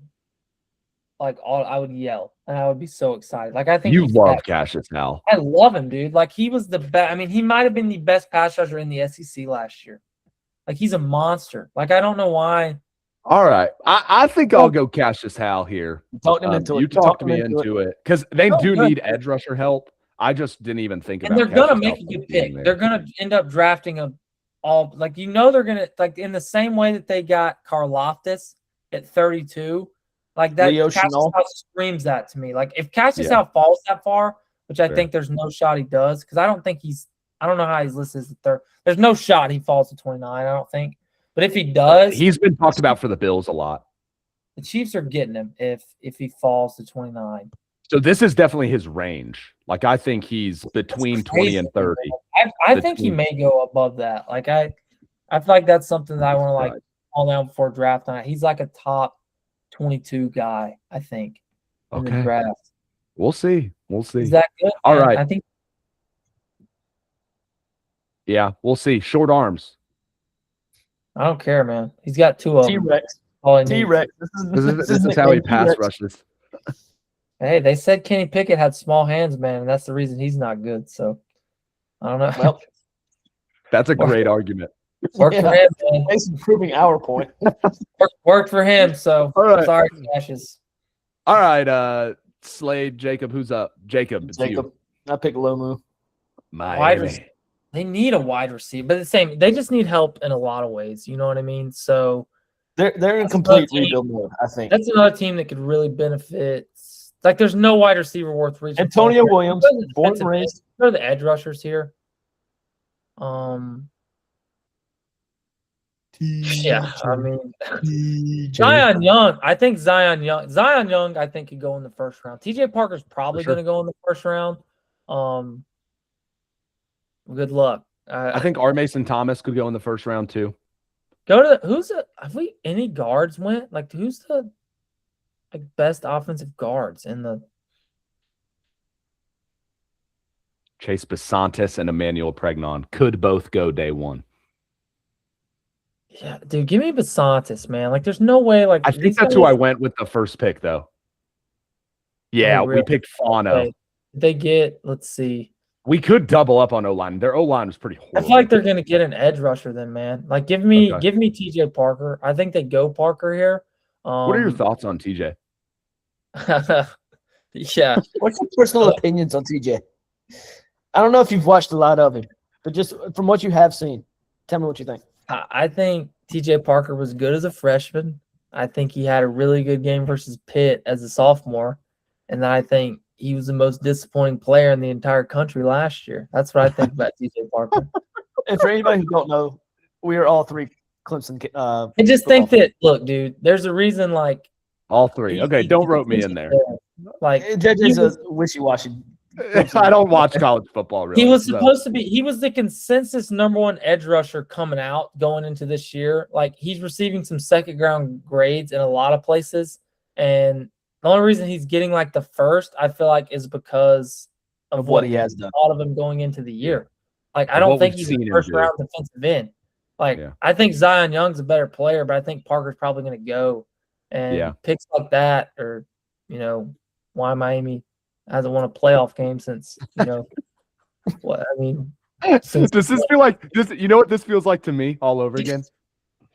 I would yell, and I would be so excited. Like I think You love Cassius Howell. I love him, dude. Like he was the best. I mean, he might have been the best pass rusher in the SEC last year. Like he's a monster. Like I don't know why. All right, I think I'll go Cassius Howell here. Talk him into it. You talked me into it because they do need edge rusher help. I just didn't even think about. And they're gonna Cassius make Howell a good pick. there. They're gonna end up drafting they're gonna like in the same way that they got Karlaftis at 32. Like that, Leo Cassius Chenal. Howe screams that to me. Like if Cassius Yeah. Howe falls that far, which I Fair. think there's no shot he does, because I don't know how he's listed as the third. There's no shot he falls to 29, I don't think. But if he does, He's been talked about for the Bills a lot. the Chiefs are getting him if he falls to 29. So this is definitely his range. Like I think he's between 20 and 30. I think he may go above that. Like I feel like that's something that I want to like call down before draft night. He's like a top 22 guy, I think, in the Okay. draft. We'll see. We'll see. Is that good? All man? right. I think Yeah, we'll see. Short arms. I don't care, man. He's got two of them. T-Rex. All he needs. T-Rex. This is how he nicknamed pass T-Rex. rushes. Hey, they said Kenny Pickett had small hands, man, and that's the reason he's not good. So I don't know. Well, That's a great argument. Worked for yeah, him, man. thanks for proving our point. Worked for him. So All right. sorry, Cassius. All right, Slade, Jacob, who's up? Jacob, it's Jacob. you. I pick Lomu. Wide Miami. receiver. They need a wide receiver, but the same. They just need help in a lot of ways. You know what I mean? So They're in That's complete another team. rebuild mode, I think. that's another team that could really benefit. Like, there's no wide receiver worth reaching. Antonio for. Williams, Go to the born and defensive raised. end. Go to the edge rushers here. Yeah, I mean, Zion Young. I think Zion Young. I think could go in the first round. TJ Parker's probably For sure. going to go in the first round. Good luck. I think R. Mason Thomas could go in the first round too. Go to have we any guards went? Like who's the best offensive guards in the Chase Besantis and Emmanuel Pregnon could both go day one. Yeah, dude, give me Besantis, man. Like there's no way like I think these that's who guys- I went with the first pick, though. Yeah, we really? picked Fano. Okay. They get, let's see. We could double up on O-line. Their O-line was pretty I horrible. feel like they're gonna get an edge rusher then, man. Like give me Okay. TJ Parker. I think they go Parker here. What are your thoughts on TJ? Yeah. What's your personal opinions on TJ? I don't know if you've watched a lot of him, but just from what you have seen, tell me what you think. I think TJ Parker was good as a freshman. I think he had a really good game versus Pitt as a sophomore. And then I think he was the most disappointing player in the entire country last year. That's what I think about TJ Parker. And for anybody who don't know, we are all three Clemson. I just think that, look, dude, there's a reason like All three. Okay, don't rope me in there. Like JJ's a wishy-washy. I don't watch college football really. he was so- supposed to be. He was the consensus number one edge rusher coming out going into this year. Like he's receiving some second round grades in a lot of places, and the only reason he's getting like the first, I feel like, is because Of what he has done. thought of him going into the year. Like I Of don't what think we've he's seen a him first do. round defensive end. Like Yeah. I think Zion Young's a better player, but I think Parker's probably going to go. And Yeah. picks like that, or why Miami hasn't won a playoff game since what I mean. Does this feel like this? You know what this feels like to me all over again?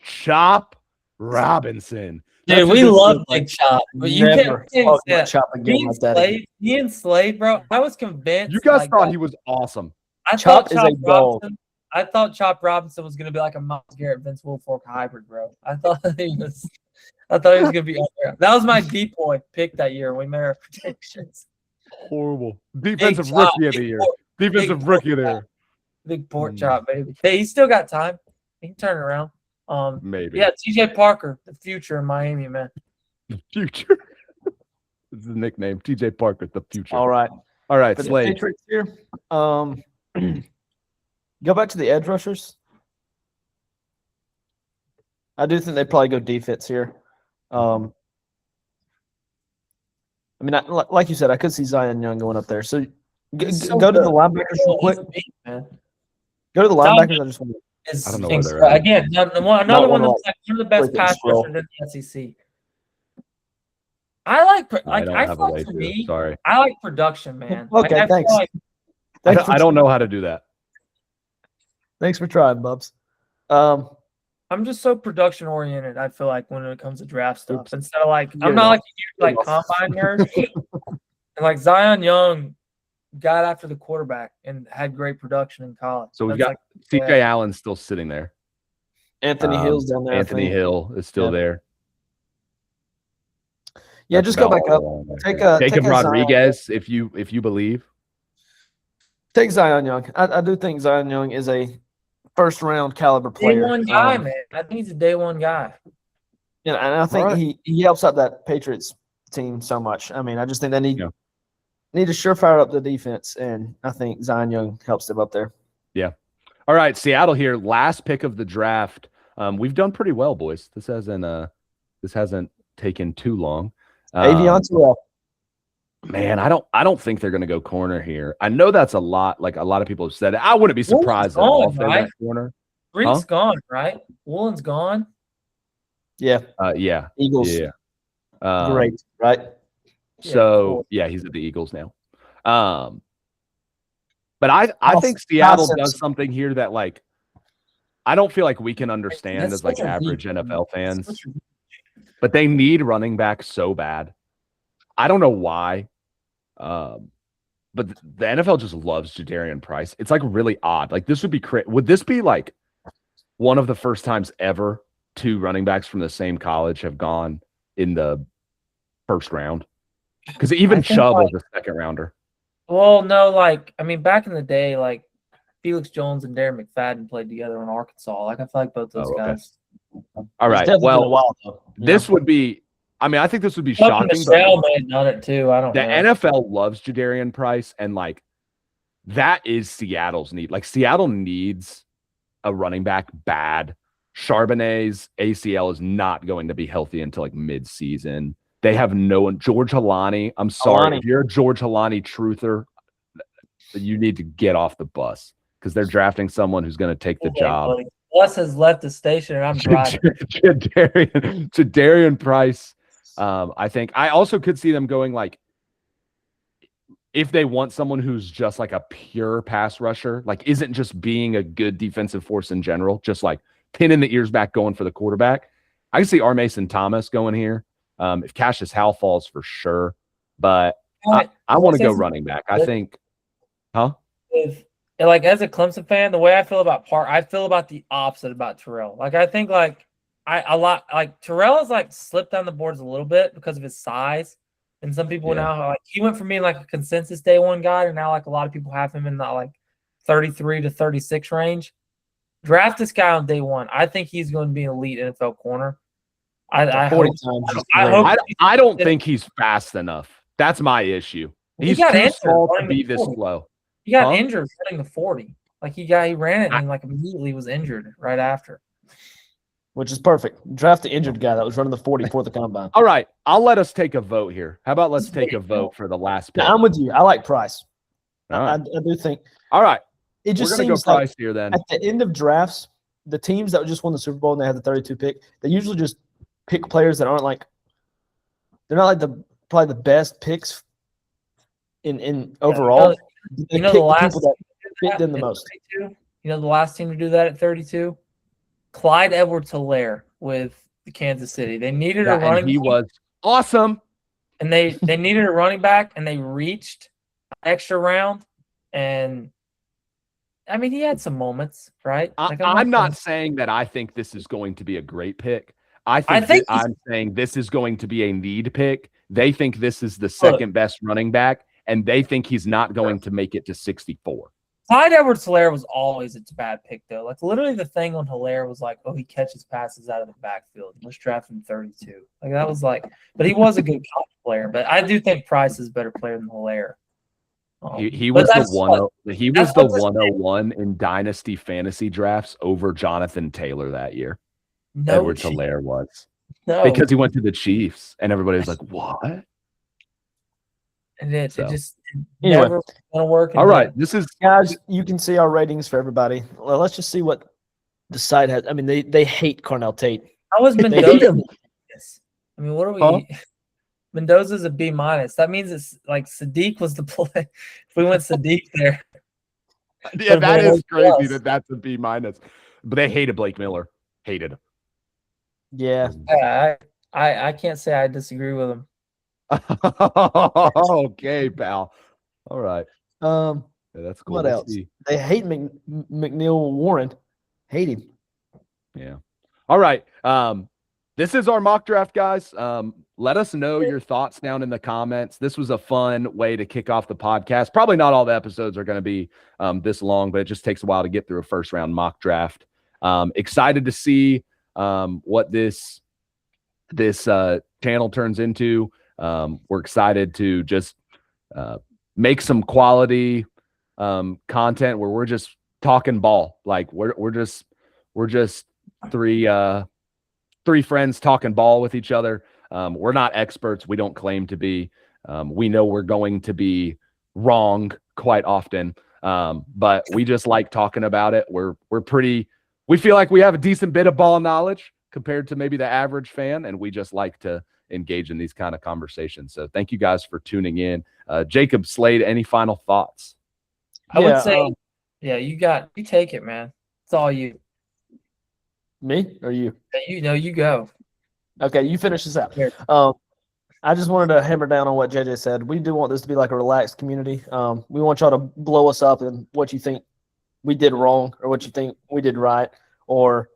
Chop Robinson. Dude, That's what we this love feels like. Big Chop, but you Never can't talk say about that. Chop again like that. again. Me and Slade, bro. I was convinced. You guys like, thought that- he was awesome. I Chop thought is Chop a dog. Robinson. I thought Chop Robinson was gonna be like a Miles Garrett, Vince Wilfork hybrid, bro. I thought he was. I thought he was gonna be up there. That was my decoy pick that year. We made our predictions. Horrible. Defensive Big Chop, rookie of the big year. pork- Defensive big rookie of pork the year. Big pork Mm. chop, baby. Hey, he's still got time. He can turn it around. Maybe. Yeah, TJ Parker, the future in Miami, man. Future. This is the nickname. TJ Parker, the future. All right. All right, For the Slade. Patriots here, go back to the edge rushers. I do think they probably go defense here. I mean, like you said, I could see Zion Young going up there. So, He's so go to good. the linebackers real quick. He's a beast, man. Go to the Zion linebackers. I just want to Is I don't know where they're incredible. at. Again, another one Not one that's like one of the best quick pass scroll. rushers in the SEC. I like I I don't feel have a way like for to. me, Sorry. I like production, man. Okay, I feel thanks. like I don't know how to do that. Thanks for trying, Bubs. I'm just so production oriented. I feel like when it comes to draft stuff, Oops. instead of like You're I'm not not. like a huge like combine nerd. And like Zion Young got after the quarterback and had great production in college. So we've That's got like, CJ Allen's still sitting there. Anthony Hill's down there. I Anthony think. Hill is still Yeah. there. Yeah, That's just go about back up. all I Take think. a Jacob Zion. Rodriguez, if you believe. Take Zion Young. I do think Zion Young is a first round caliber Day player. one guy, man. I think he's a day one guy. And I think right. he helps out that Patriots team so much. I mean, I just think they need Yeah. to surefire up the defense, and I think Zion Young helps them up there. Yeah. All right, Seattle here, last pick of the draft. We've done pretty well, boys. This hasn't taken too long. Avion Terrell. Man, I don't think they're going to go corner here. I know that's a lot. Like a lot of people have said it. I wouldn't be surprised at all if they went corner. Greek's gone, right? Woolen's gone. Yeah. Yeah. Eagles. Yeah. Great, right? So yeah, he's at the Eagles now. But I think Seattle does something here that like I don't feel like we can understand as like average NFL fans. But they need running back so bad. I don't know why. But the NFL just loves Jadarian Price. It's like really odd. Like this would this be like one of the first times ever two running backs from the same college have gone in the first round? Because even Chubb was a second rounder. Well, no, like I mean, back in the day, like Felix Jones and Darren McFadden played together in Arkansas. Like I feel like both those guys. All right. Well, this would be. I mean, I think this would be shocking. Michelle may have done it too. I don't know. The NFL loves Jadarian Price, and like that is Seattle's need. Like Seattle needs a running back bad. Charbonnet's ACL is not going to be healthy until like mid-season. They have no one. George Halani. I'm sorry. If you're a George Halani truther, you need to get off the bus because they're drafting someone who's going to take the job. Buddy. Bus has left the station and I'm driving. Jadarian Price. I think I also could see them going like if they want someone who's just like a pure pass rusher, like isn't just being a good defensive force in general, just like pinning the ears back going for the quarterback. I can see R. Mason Thomas going here. If Cassius Howell falls for sure, but I want to go running back. I think, like as a Clemson fan, the way I feel about I feel about the opposite about Terrell. Like I think like Terrell has like slipped down the boards a little bit because of his size, and some people now like he went from being like a consensus day one guy, and now like a lot of people have him in the like 33 to 36 range. Draft this guy on day one. I think he's going to be an elite NFL corner. I don't think he's fast enough. That's my issue. He's too small to be this slow. He got injured running the 40. Like he ran it and like immediately was injured right after. Which is perfect. Draft the injured guy that was running the 40 for the combine. All right. I'll let us take a vote here. How about let's take a vote for the last pick? Now, I'm with you. I like Price. Right. I do think. All right. It just seems like Price here then. At the end of drafts, the teams that just won the Super Bowl and they had the 32 pick, they usually just pick players that aren't like they're not like probably the best picks in overall. You know the last people that fit them the most. You know the last team to do that at 32? Clyde Edwards-Helaire with the Kansas City. They needed a running back. He was awesome. And they needed a running back, and they reached an extra round. And, I mean, he had some moments, right? Like, I'm not saying that I think this is going to be a great pick. I'm saying this is going to be a need pick. They think this is the second best running back, and they think he's not going to make it to 64. Clyde Edwards-Helaire was always a bad pick, though. Like, literally the thing on Helaire was like, oh, he catches passes out of the backfield. Let's draft him 32. Like, that was like – but he was a good college player. But I do think Price is a better player than Helaire. He was the 101 in Dynasty fantasy drafts over Jonathan Taylor that year. Edwards-Helaire was. No. Because he went to the Chiefs, and everybody was like, what? And it just never going to work. All right. This is guys, you can see our ratings for everybody. Well, let's just see what the site has. I mean, they hate Cornell Tate. How was Mendoza? I mean, what are we Mendoza's a B-. That means it's like Sadiq was the play. If we went Sadiq there. Yeah, that is crazy that's a B-. But they hated Blake Miller. Hated him. Yeah. I can't say I disagree with him. Okay, pal. All right. Yeah, that's cool. What else? They hate McNeil Warren. Hate him. Yeah. All right. This is our mock draft, guys. let us know your thoughts down in the comments. This was a fun way to kick off the podcast. Probably not all the episodes are going to be this long, but it just takes a while to get through a first round mock draft. Excited to see what this channel turns into. We're excited to just make some quality content where we're just talking ball. Like we're just three friends talking ball with each other. We're not experts. We don't claim to be. We know we're going to be wrong quite often, but we just like talking about it. We feel like we have a decent bit of ball knowledge compared to maybe the average fan, and we just like to engage in these kind of conversations. So thank you guys for tuning in. Jacob, Slade, any final thoughts? I would say, you take it, man. It's all you. Me or you? You go. Okay, you finish this out. I just wanted to hammer down on what JJ said. We do want this to be like a relaxed community. We want y'all to blow us up in what you think we did wrong or what you think we did right. Or,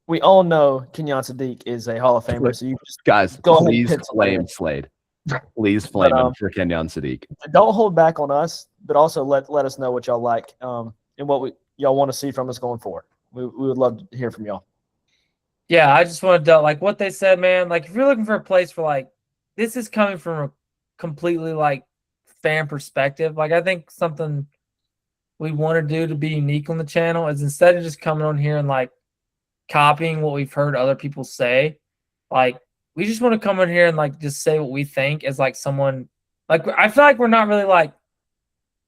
we all know Kenyon Sadiq is a Hall of Famer. So you just guys, please flame Slade. Please flame him for Kenyon Sadiq. Don't hold back on us, but also let us know what y'all like and what y'all want to see from us going forward. We would love to hear from y'all. Yeah, I just wanted to, like what they said, man, like if you're looking for a place for like, this is coming from a completely like fan perspective. Like I think something we want to do to be unique on the channel is instead of just coming on here and like copying what we've heard other people say, like we just want to come in here and like just say what we think as like someone, like I feel like we're not really like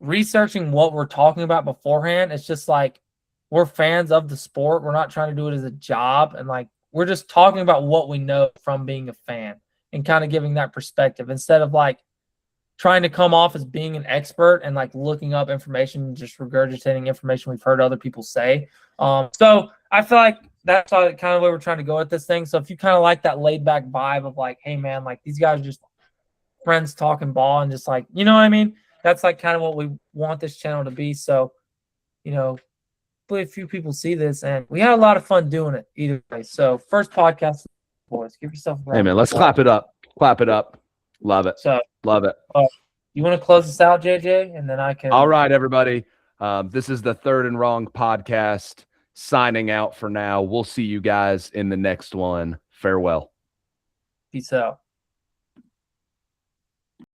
researching what we're talking about beforehand. It's just like we're fans of the sport. We're not trying to do it as a job. And like, we're just talking about what we know from being a fan and kind of giving that perspective instead of like trying to come off as being an expert and like looking up information and just regurgitating information we've heard other people say. So I feel like that's kind of where we're trying to go with this thing. So if you kind of like that laid back vibe of like, hey man, like these guys are just friends talking ball and just like, you know what I mean? That's like kind of what we want this channel to be. So, hopefully a few people see this, and we had a lot of fun doing it either way. So first podcast, boys, give yourself a round. Hey man, let's clap it up. Clap it up. Love it. So love it. You want to close this out, JJ, and then I can. All right, everybody. This is the Third and Wrong podcast. Signing out for now. We'll see you guys in the next one. Farewell. Peace out.